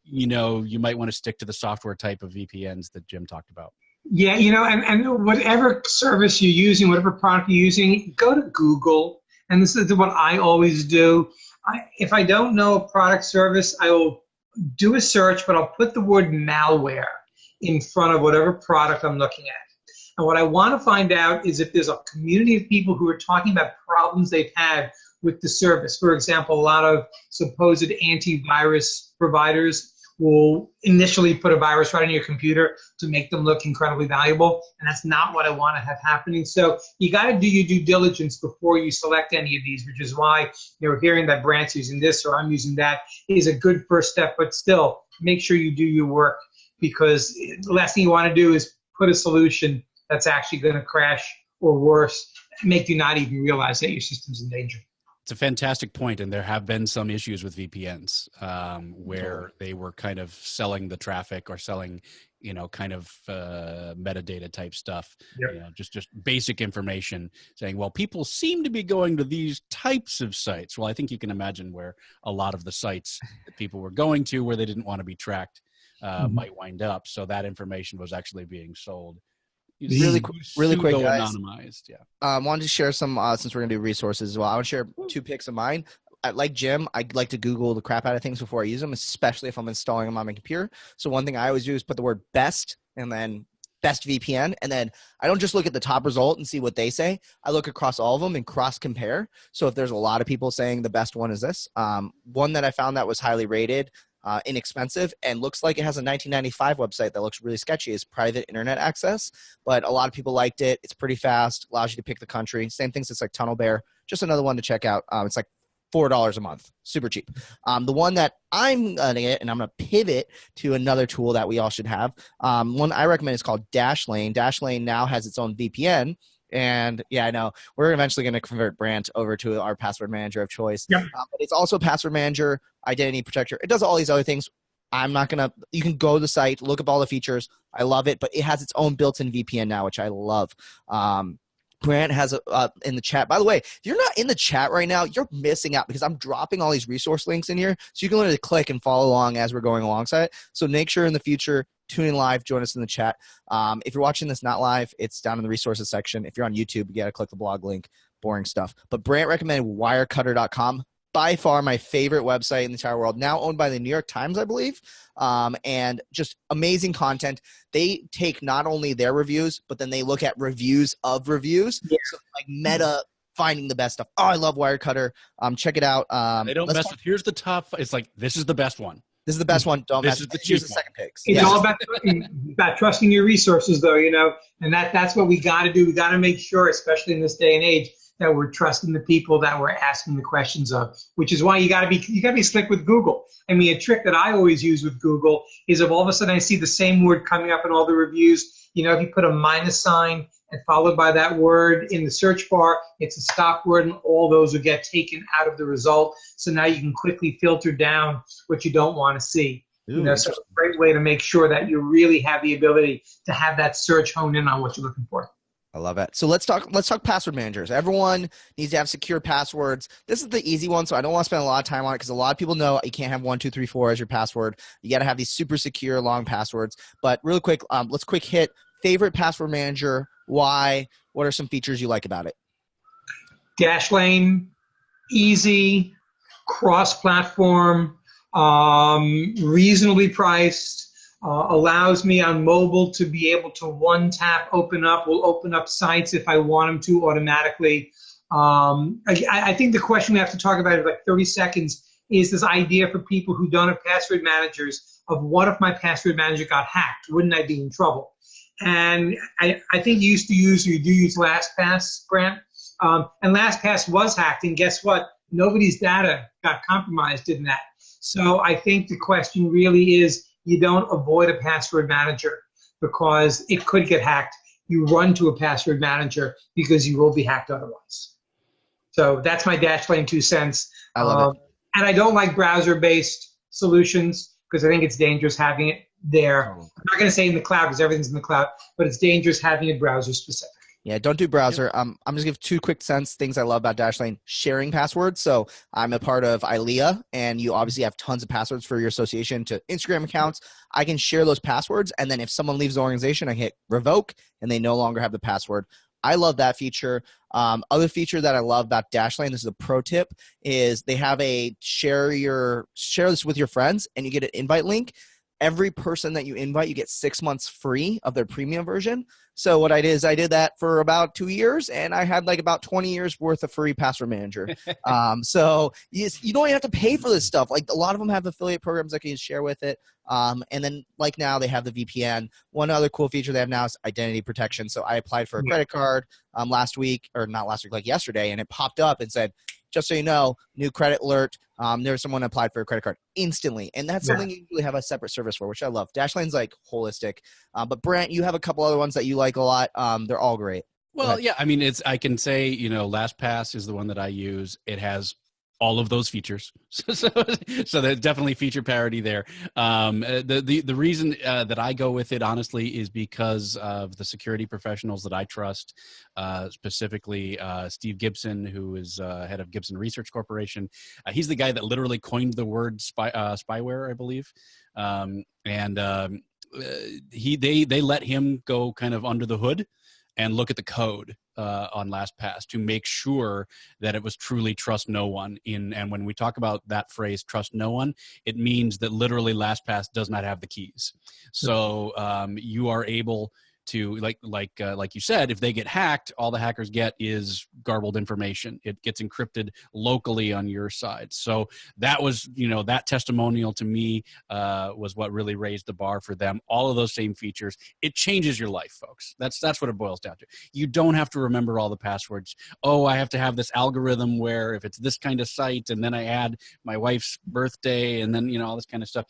you might want to stick to the software type of VPNs that Jim talked about. Yeah, and whatever service you're using, whatever product you're using, go to Google. And this is what I always do. If I don't know a product service, I will do a search, but I'll put the word malware in front of whatever product I'm looking at. And what I want to find out is if there's a community of people who are talking about problems they've had with the service. For example, a lot of supposed antivirus providers will initially put a virus right on your computer to make them look incredibly valuable, and that's not what I want to have happening. So you got to do your due diligence before you select any of these, which is why hearing that Brandt's using this or I'm using that is a good first step, but still make sure you do your work, because the last thing you want to do is put a solution that's actually going to crash or worse, make you not even realize that your system's in danger. It's a fantastic point, and there have been some issues with VPNs where they were kind of selling the traffic or selling, metadata type stuff. Yep. Just basic information saying, well, people seem to be going to these types of sites. Well, I think you can imagine where a lot of the sites that people were going to where they didn't want to be tracked might wind up. So that information was actually being sold. Really quick, guys. Anonymized, yeah. Wanted to share some, since we're going to do resources as well. I want to share 2 picks of mine. Like Jim, I like to Google the crap out of things before I use them, especially if I'm installing them on my computer. So one thing I always do is put the word best and then best VPN. And then I don't just look at the top result and see what they say. I look across all of them and cross compare. So if there's a lot of people saying the best one is this, one that I found that was highly rated, inexpensive, and looks like it has a 1995 website that looks really sketchy, is Private Internet Access, but a lot of people liked it. It's pretty fast, allows you to pick the country. Same things, it's like Tunnel Bear. Just another one to check out. It's like $4 a month, super cheap. The one that I'm gonna get, and I'm gonna pivot to another tool that we all should have. One I recommend is called Dashlane. Dashlane now has its own VPN. And yeah, I know we're eventually going to convert Brandt over to our password manager of choice. Yep. But it's also password manager, identity protector. It does all these other things. You can go to the site, look up all the features. I love it, but it has its own built-in VPN now, which I love. Brandt has in the chat. By the way, if you're not in the chat right now, you're missing out, because I'm dropping all these resource links in here, so you can literally click and follow along as we're going alongside. So make sure in the future, tune in live, join us in the chat. If you're watching this not live, it's down in the resources section. If you're on YouTube, you got to click the blog link. Boring stuff. But Brandt recommended wirecutter.com. By far my favorite website in the entire world, now owned by the New York Times, I believe, and just amazing content. They take not only their reviews, but then they look at reviews of reviews. Yeah. So like meta finding the best stuff. Oh, I love Wirecutter. Check it out. They don't mess with, here's the top. It's like, this is the best one. This is the best one. Don't mess with it. Here's the second picks. It's all about trusting your resources, though, and that's what we got to do. We got to make sure, especially in this day and age, that we're trusting the people that we're asking the questions of, which is why you got to be slick with Google. I mean, a trick that I always use with Google is if all of a sudden I see the same word coming up in all the reviews, if you put a minus sign and followed by that word in the search bar, it's a stop word, and all those will get taken out of the result. So now you can quickly filter down what you don't want to see. So it's a great way to make sure that you really have the ability to have that search honed in on what you're looking for. I love it. So let's talk password managers. Everyone needs to have secure passwords. This is the easy one, so I don't want to spend a lot of time on it, because a lot of people know you can't have 1, 2, 3, 4 as your password. You got to have these super secure long passwords. But real quick, let's quick hit favorite password manager. Why? What are some features you like about it? Dashlane, easy, cross-platform, reasonably priced. Allows me on mobile to be able to one-tap will open up sites if I want them to automatically. I think the question we have to talk about in like 30 seconds is this idea for people who don't have password managers of what if my password manager got hacked? Wouldn't I be in trouble? And I think you do use LastPass, Brandt. And LastPass was hacked, and guess what? Nobody's data got compromised in that. So I think the question really is, you don't avoid a password manager because it could get hacked. You run to a password manager because you will be hacked otherwise. So that's my Dashlane 2 cents. I love it. And I don't like browser-based solutions because I think it's dangerous having it there. I'm not going to say in the cloud because everything's in the cloud, but it's dangerous having it browser-specific. Yeah, don't do browser. I'm just give 2 quick things I love about Dashlane. Sharing passwords. So I'm a part of ILEA, and you obviously have tons of passwords for your association to Instagram accounts. I can share those passwords, and then if someone leaves the organization, I hit revoke, and they no longer have the password. I love that feature. Other feature that I love about Dashlane, this is a pro tip, is they have a share this with your friends, and you get an invite link. Every person that you invite, you get 6 months free of their premium version. So what I did is I did that for about 2 years, and I had like about 20 years worth of free password manager. So you don't even have to pay for this stuff. Like a lot of them have affiliate programs that you can share with it. And then like now they have the VPN. One other cool feature they have now is identity protection. So I applied for a credit card like yesterday, and it popped up and said, just so you know, new credit alert. There's someone applied for a credit card instantly. And that's something you usually have a separate service for, which I love. Dashlane's like holistic. But Brandt, you have a couple other ones that you like a lot. They're all great. Well, yeah, I mean, I can say, LastPass is the one that I use. It has all of those features. So there's definitely feature parity there. The reason that I go with it, honestly, is because of the security professionals that I trust, specifically Steve Gibson, who is head of Gibson Research Corporation. He's the guy that literally coined the word spyware, I believe. They let him go kind of under the hood and look at the code on LastPass to make sure that it was truly trust no one. And when we talk about that phrase, trust no one, it means that literally LastPass does not have the keys. So you are able to, like you said, if they get hacked, all the hackers get is garbled information. It gets encrypted locally on your side. So that was, that testimonial to me was what really raised the bar for them. All of those same features. It changes your life, folks. That's what it boils down to. You don't have to remember all the passwords. Oh, I have to have this algorithm where if it's this kind of site and then I add my wife's birthday and then, all this kind of stuff.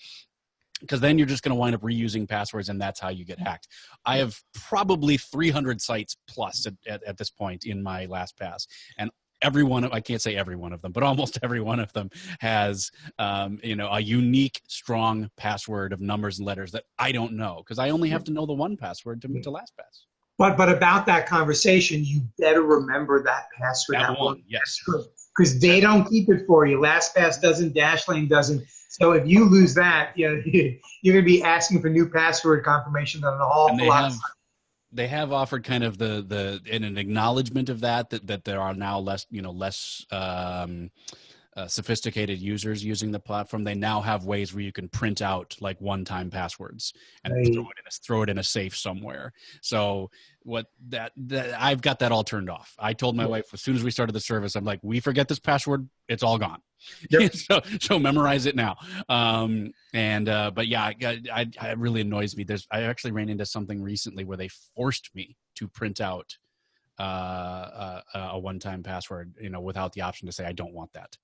Because then you're just going to wind up reusing passwords, and that's how you get hacked. I have probably 300 sites plus at this point in my LastPass, and I can't say every one of them, but almost every one of them has, a unique, strong password of numbers and letters that I don't know, because I only have to know the one password to LastPass. But about that conversation, you better remember that password. That one, yes. Because they don't keep it for you. LastPass doesn't, Dashlane doesn't. So if you lose that, you're going to be asking for new password confirmation on an awful lot. They have offered kind of in an acknowledgement of that there are now less sophisticated users using the platform. They now have ways where you can print out like one-time passwords and throw it in a safe somewhere. So I've got that all turned off. I told my wife as soon as we started the service, I'm like, we forget this password, it's all gone. Yep. so memorize it now. But yeah, it really annoys me. I actually ran into something recently where they forced me to print out a one-time password, without the option to say I don't want that.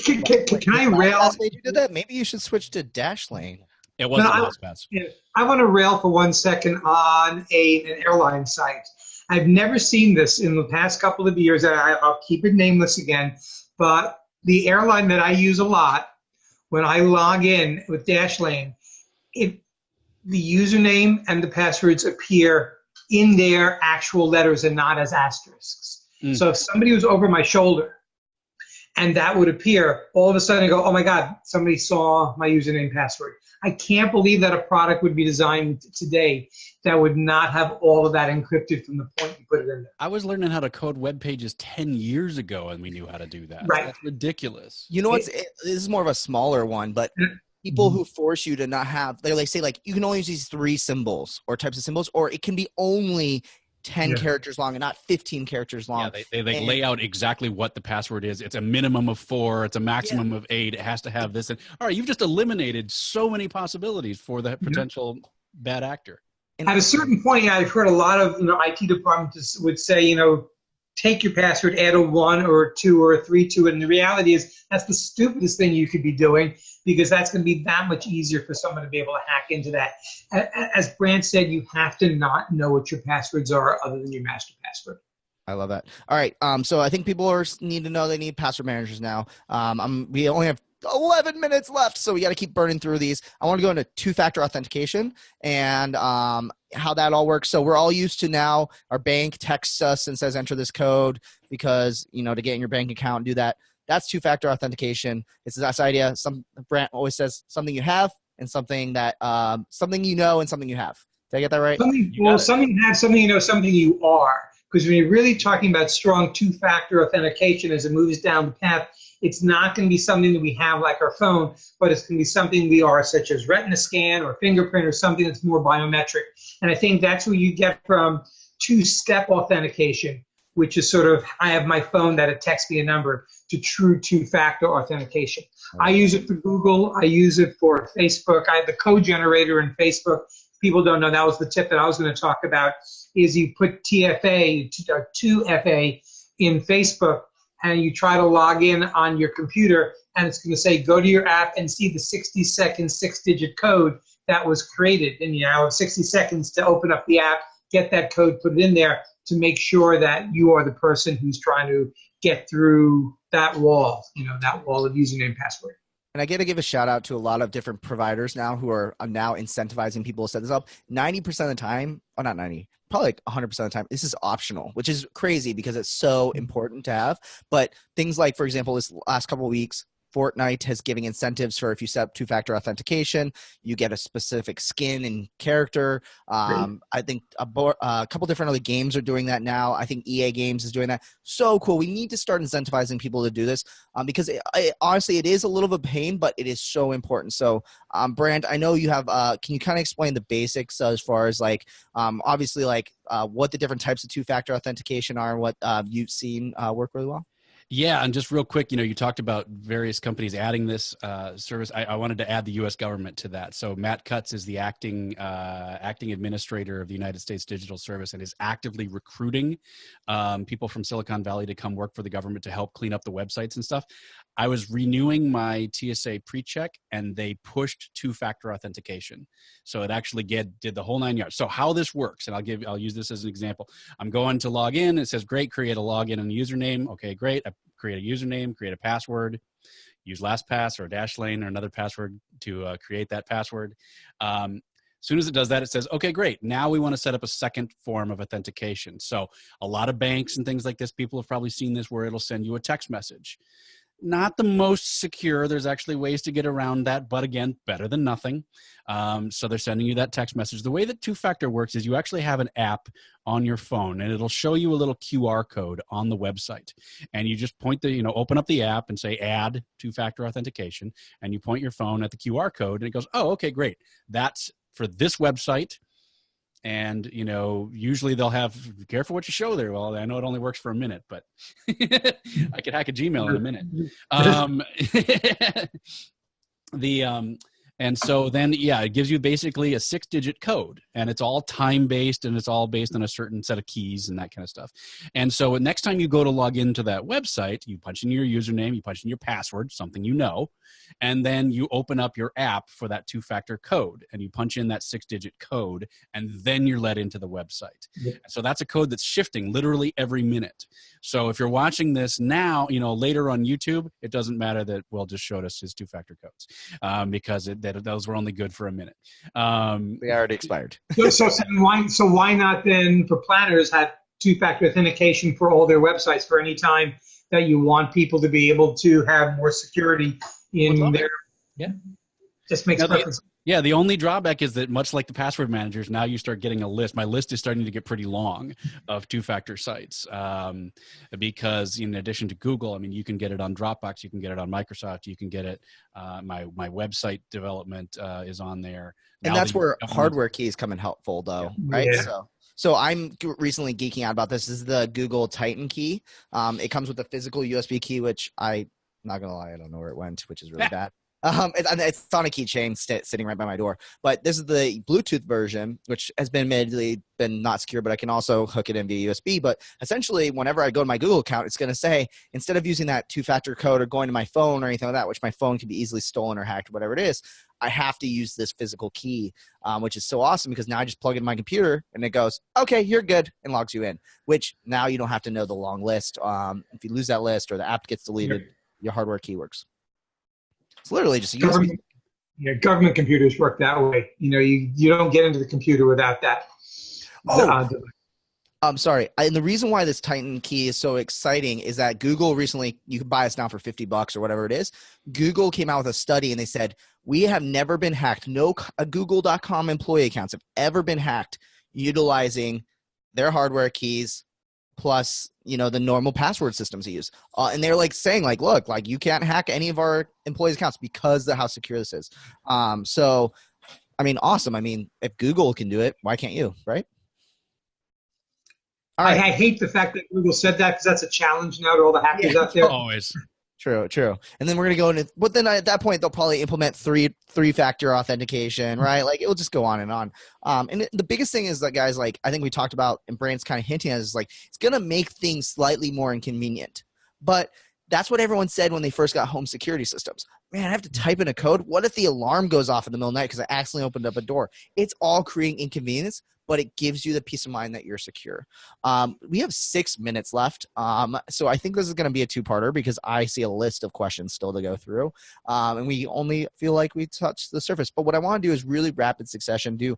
Can I rail? You did that. Maybe you should switch to Dashlane. It wasn't LastPass. I want to rail for 1 second on an airline site. I've never seen this in the past couple of years. I'll keep it nameless again, but the airline that I use a lot, when I log in with Dashlane, the username and the passwords appear in their actual letters and not as asterisks. So if somebody was over my shoulder, and that would appear, all of a sudden I go, oh my God, somebody saw my username and password. I can't believe that a product would be designed today that would not have all of that encrypted from the point you put it in there. I was learning how to code web pages 10 years ago, and we knew how to do that. Right. That's ridiculous. This is more of a smaller one, but people who force you to not have, they say like, you can only use these 3 symbols or types of symbols, or it can be only 10 characters long and not 15 characters long. Yeah, they lay out exactly what the password is. It's a minimum of 4. It's a maximum of 8. It has to have this. And all right, you've just eliminated so many possibilities for the potential bad actor. At a certain point, I've heard a lot of IT departments would say, take your password, add a 1 or a 2 or a 3 to it. And the reality is that's the stupidest thing you could be doing, because that's going to be that much easier for someone to be able to hack into that. As Brandt said, you have to not know what your passwords are other than your master password. I love that. All right. So I think people need to know they need password managers now. We only have 11 minutes left. So we got to keep burning through these. I want to go into two-factor authentication and how that all works. So we're all used to now our bank texts us and says, enter this code because, to get in your bank account and do that. That's two-factor authentication. It's this idea. Brandt always says something you have and something that something you know and something you have. Did I get that right? Something you have, something you know, something you are. Because when you're really talking about strong two-factor authentication as it moves down the path, it's not going to be something that we have like our phone, but it's going to be something we are, such as retina scan or fingerprint or something that's more biometric. And I think that's where you get from two-step authentication, which is sort of, I have my phone that it texts me a number, to true two-factor authentication. I use it for Google. I use it for Facebook. I have the code generator in Facebook. People don't know, that was the tip that I was going to talk about, is you put TFA, 2FA in Facebook, and you try to log in on your computer, and it's going to say, go to your app and see the 60-second 6-digit code that was created. And you now have 60 seconds to open up the app, get that code, put it in there to make sure that you are the person who's trying to get through that wall, that wall of username and password. And I got to give a shout out to a lot of different providers now who are now incentivizing people to set this up. 90% of the time, oh, not 90, probably like 100% of the time, this is optional, which is crazy because it's so important to have. But things like, for example, this last couple of weeks, Fortnite has giving incentives for if you set up two-factor authentication, you get a specific skin and character. I think a couple different other games are doing that now. I think EA Games is doing that. So cool. We need to start incentivizing people to do this because honestly, it is a little of a pain, but it is so important. So, Brandt, I know you have. Can you kind of explain the basics as far as obviously what the different types of two-factor authentication are and what you've seen work really well? Yeah, and just real quick, you talked about various companies adding this service. I wanted to add the U.S. government to that. So Matt Cutts is the acting administrator of the United States Digital Service and is actively recruiting people from Silicon Valley to come work for the government to help clean up the websites and stuff. I was renewing my TSA pre-check, and they pushed two-factor authentication. So it actually did the whole 9 yards. So how this works, and I'll use this as an example. I'm going to log in. It says, great, create a login and username. Okay, great. I create a username, create a password, use LastPass or Dashlane or another password to create that password. As soon as it does that, it says, okay, great. Now we want to set up a second form of authentication. So a lot of banks and things like this, people have probably seen this where it'll send you a text message. Not the most secure. There's actually ways to get around that, but again, better than nothing. So they're sending you that text message. The way that two-factor works is you actually have an app on your phone, and it'll show you a little QR code on the website. And you just open up the app and say, add two-factor authentication, and you point your phone at the QR code, and it goes, oh, okay, great. That's for this website. And, usually they'll have, be careful what you show there. Well, I know it only works for a minute, but I could hack a Gmail in a minute. And so then, it gives you basically a 6-digit code, and it's all time-based, and it's all based on a certain set of keys and that kind of stuff. And so next time you go to log into that website, you punch in your username, you punch in your password, something and then you open up your app for that two-factor code, and you punch in that 6-digit code, and then you're let into the website. Yeah. So that's a code that's shifting literally every minute. So if you're watching this now, later on YouTube, it doesn't matter that Will just showed us his two-factor codes because those were only good for a minute. They already expired. So why not then for planners have two-factor authentication for all their websites for any time that you want people to be able to have more security in their. Yeah. Just makes perfect sense. Yeah, the only drawback is that much like the password managers, now you start getting a list. My list is starting to get pretty long of two-factor sites because in addition to Google, you can get it on Dropbox, you can get it on Microsoft, you can get it. My website development is on there. And that's where hardware keys come in helpful, though, right? Yeah. So I'm recently geeking out about this. This is the Google Titan key. It comes with a physical USB key, which I'm not going to lie, I don't know where it went, which is really bad. It's on a keychain sitting right by my door. But this is the Bluetooth version, which has been admittedly been not secure, but I can also hook it in via USB. But essentially, whenever I go to my Google account, it's going to say, instead of using that two-factor code or going to my phone or anything like that, which my phone can be easily stolen or hacked or whatever it is, I have to use this physical key, which is so awesome because now I just plug in my computer and it goes, okay, you're good, and logs you in, which now you don't have to know the long list. If you lose that list or the app gets deleted, your hardware key works. It's literally just a USB. Government computers work that way. You don't get into the computer without that. I'm sorry. And the reason why this Titan key is so exciting is that Google recently, you can buy us now for $50 or whatever it is. Google came out with a study and they said, we have never been hacked. No Google.com employee accounts have ever been hacked utilizing their hardware keys plus, the normal password systems they use. And they're saying look, you can't hack any of our employees' accounts because of how secure this is. So, awesome. If Google can do it, why can't you, right? All right. I hate the fact that Google said that because that's a challenge now to all the hackers out there. Always. True. And then we're going to go into, but then at that point, they'll probably implement three-factor authentication, right? It'll just go on and on. And the biggest thing is that, guys, I think we talked about, and Brandt's kind of hinting at, is it's going to make things slightly more inconvenient. But that's what everyone said when they first got home security systems. Man, I have to type in a code. What if the alarm goes off in the middle of the night because I accidentally opened up a door? It's all creating inconvenience, but it gives you the peace of mind that you're secure. We have 6 minutes left. So I think this is going to be a two-parter because I see a list of questions still to go through. And we only feel like we touched the surface. But what I want to do is really rapid succession, do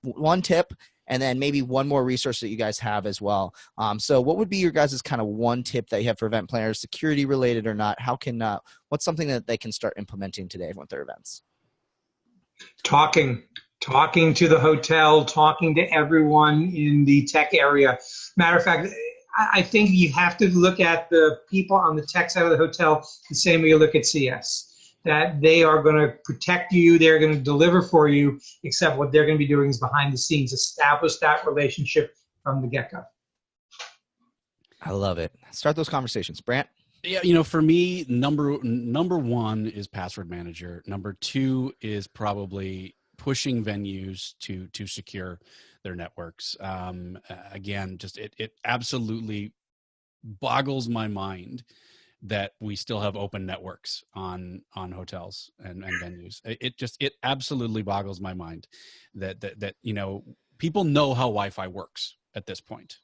one tip, and then maybe one more resource that you guys have as well. So what would be your guys' kind of one tip that you have for event planners, security related or not? What's something that they can start implementing today with their events? Talking to the hotel, talking to everyone in the tech area. Matter of fact, I think you have to look at the people on the tech side of the hotel the same way you look at CS. That they are going to protect you, they're going to deliver for you, except what they're going to be doing is behind the scenes. Establish that relationship from the get-go. I love it. Start those conversations. Brandt? Yeah, for me, number one is password manager. Number two is probably pushing venues to secure their networks. Again, just it absolutely boggles my mind that we still have open networks on hotels and venues. It absolutely boggles my mind that people know how Wi-Fi works at this point.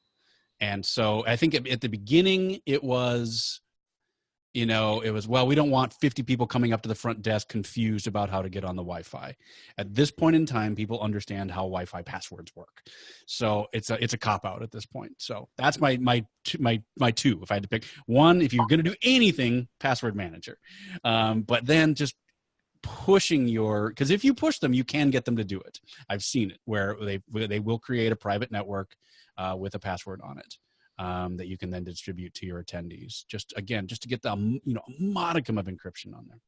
And so I think at the beginning it was, well, we don't want 50 people coming up to the front desk confused about how to get on the Wi-Fi. At this point in time, people understand how Wi-Fi passwords work. So it's a cop-out at this point. So that's my two. If I had to pick one, if you're going to do anything, password manager. But then just pushing because if you push them, you can get them to do it. I've seen it where they will create a private network with a password on it. That you can then distribute to your attendees. Just to get the a modicum of encryption on there.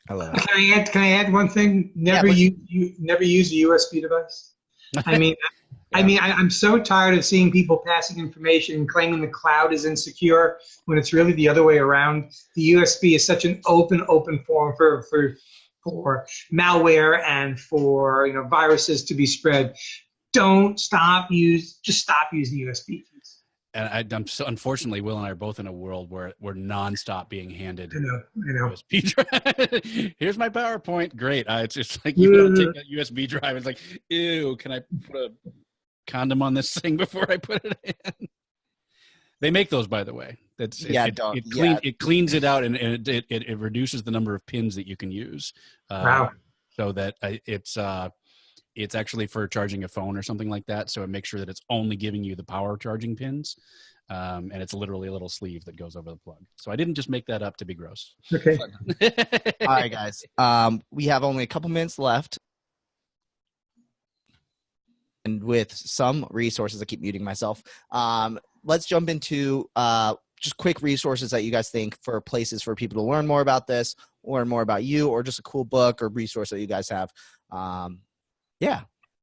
I love it. Can I add one thing? Never use a USB device. I'm so tired of seeing people passing information and claiming the cloud is insecure when it's really the other way around. The USB is such an open form for malware and for viruses to be spread. Just stop using USB. And unfortunately, Will and I are both in a world where we're nonstop being handed I know. USB drive. Here's my PowerPoint. Great. It's just you don't take that USB drive. It's like, ew, can I put a condom on this thing before I put it in? They make those, by the way. It cleans it out and it reduces the number of pins that you can use. Wow. So that it's actually for charging a phone or something like that. So it makes sure that it's only giving you the power charging pins. And it's literally a little sleeve that goes over the plug. So I didn't just make that up to be gross. Okay. All right, guys. We have only a couple minutes left. And with some resources, I keep muting myself. Let's jump into just quick resources that you guys think for places for people to learn more about this, learn more about you, or just a cool book or resource that you guys have. Yeah,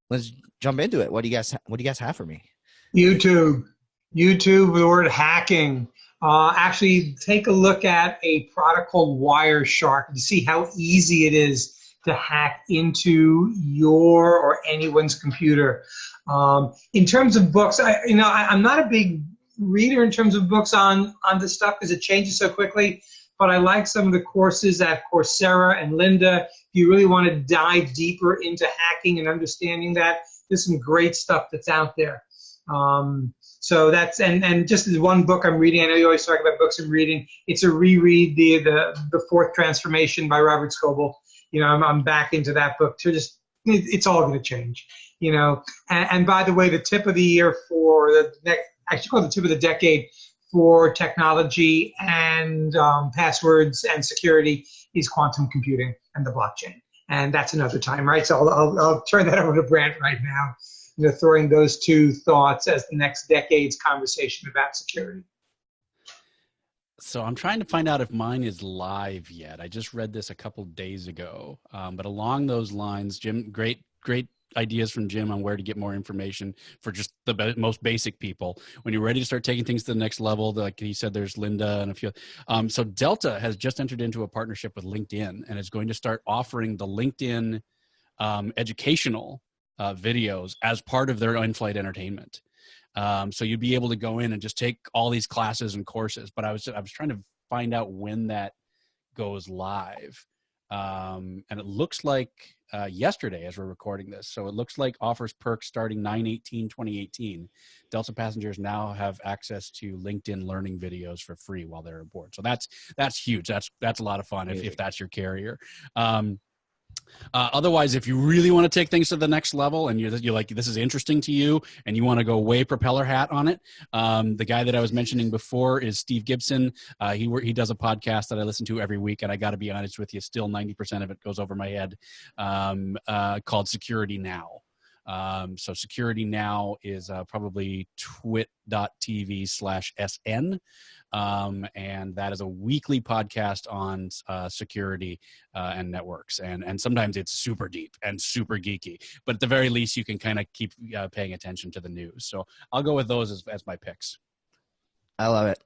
let's jump into it. What do you guys have for me? YouTube, the word hacking. Actually, take a look at a product called Wireshark to see how easy it is to hack into your or anyone's computer. In terms of books, I'm not a big reader in terms of books on this stuff because it changes so quickly. But I like some of the courses at Coursera and Lynda. If you really want to dive deeper into hacking and understanding that, there's some great stuff that's out there. So that's and just as one book I'm reading. I know you always talk about books I'm reading. It's a reread, the Fourth Transformation by Robert Scoble. I'm back into that book too. Just it's all going to change. And by the way, the tip of the year for the next, actually called the tip of the decade for technology and passwords and security is quantum computing and the blockchain. And that's another time, right? So I'll turn that over to Brandt right now, throwing those two thoughts as the next decade's conversation about security. So I'm trying to find out if mine is live yet. I just read this a couple days ago. But along those lines, Jim, great ideas from Jim on where to get more information for just the most basic people. When you're ready to start taking things to the next level, like he said, there's Linda and a few. So Delta has just entered into a partnership with LinkedIn and is going to start offering the LinkedIn educational videos as part of their in-flight entertainment. So you'd be able to go in and just take all these classes and courses. But I was trying to find out when that goes live. And it looks like yesterday as we're recording this. So it looks like offers perks starting 9/18/2018. Delta passengers now have access to LinkedIn learning videos for free while they're aboard. So that's huge. That's a lot of fun if that's your carrier. Otherwise, if you really want to take things to the next level and you're like, this is interesting to you and you want to go way propeller hat on it, the guy that I was mentioning before is Steve Gibson. He does a podcast that I listen to every week, and I got to be honest with you, still 90% of it goes over my head, called Security Now. So Security Now is probably twit.tv/SN. And that is a weekly podcast on security and networks. And sometimes it's super deep and super geeky, but at the very least, you can kind of keep paying attention to the news. So I'll go with those as my picks. I love it.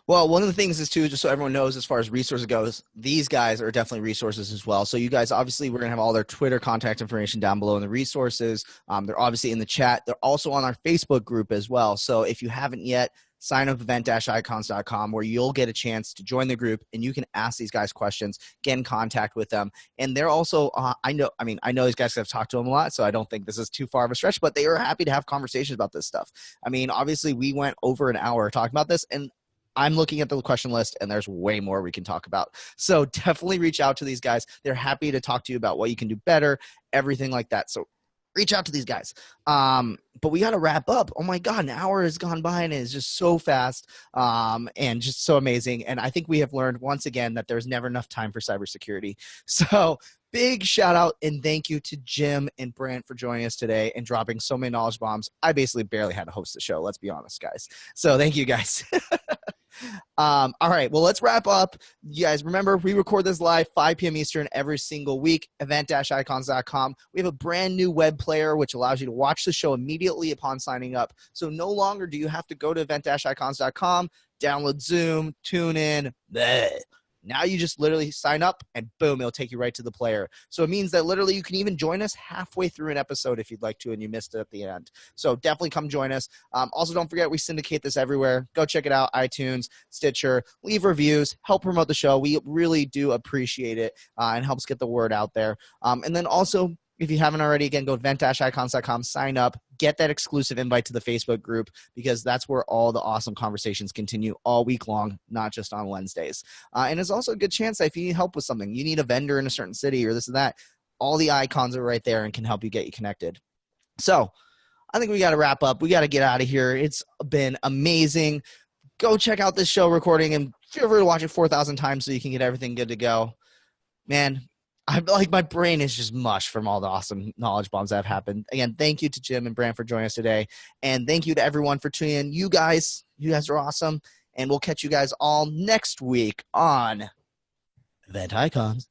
Well, one of the things is too, just so everyone knows, as far as resources goes, these guys are definitely resources as well. So you guys, obviously, we're going to have all their Twitter contact information down below in the resources. They're obviously in the chat. They're also on our Facebook group as well. So if you haven't yet, sign up event-icons.com where you'll get a chance to join the group and you can ask these guys questions, get in contact with them. And they're also, I know these guys have talked to them a lot, so I don't think this is too far of a stretch, but they are happy to have conversations about this stuff. I mean, obviously we went over an hour talking about this, and I'm looking at the question list and there's way more we can talk about. So definitely reach out to these guys. They're happy to talk to you about what you can do better, everything like that. So reach out to these guys. But we got to wrap up. Oh my God, an hour has gone by and it's just so fast and just so amazing. And I think we have learned once again that there's never enough time for cybersecurity. So big shout out and thank you to Jim and Brandt for joining us today and dropping so many knowledge bombs. I basically barely had to host the show. Let's be honest, guys. So thank you guys. All right, well, let's wrap up. You guys remember, we record this live 5 p.m. Eastern every single week, event-icons.com. We have a brand new web player which allows you to watch the show immediately upon signing up. So no longer do you have to go to event-icons.com, download Zoom, tune in, bleh. Now you just literally sign up and boom, it'll take you right to the player. So it means that literally you can even join us halfway through an episode if you'd like to and you missed it at the end. So definitely come join us. Also, don't forget, we syndicate this everywhere. Go check it out, iTunes, Stitcher. Leave reviews. Help promote the show. We really do appreciate it and helps get the word out there. And then also, if you haven't already, again, go to event-icons.com, sign up, get that exclusive invite to the Facebook group because that's where all the awesome conversations continue all week long, not just on Wednesdays. And it's also a good chance that if you need help with something, you need a vendor in a certain city or this and that, all the icons are right there and can help you get you connected. So I think we got to wrap up. We got to get out of here. It's been amazing. Go check out this show recording and feel free to watch it 4,000 times so you can get everything good to go. Man, my brain is just mush from all the awesome knowledge bombs that have happened. Again, thank you to Jim and Brandt for joining us today. And thank you to everyone for tuning in. You guys are awesome. And we'll catch you guys all next week on Event Icons.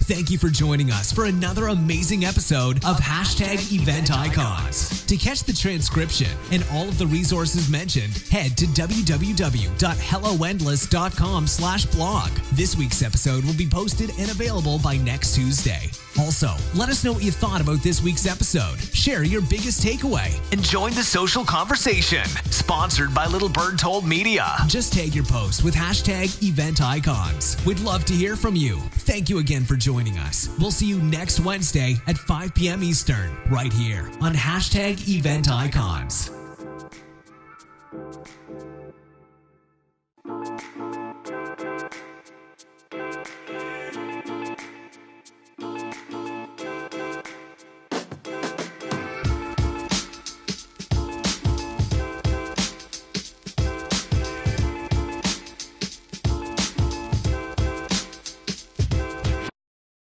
Thank you for joining us for another amazing episode of #EventIcons. To catch the transcription and all of the resources mentioned, head to www.helloendless.com/blog. This week's episode will be posted and available by next Tuesday. Also, let us know what you thought about this week's episode. Share your biggest takeaway. And join the social conversation. Sponsored by Little Bird Told Media. Just tag your post with hashtag EventIcons. We'd love to hear from you. Thank you again for joining us. We'll see you next Wednesday at 5 p.m. Eastern, right here on hashtag EventIcons.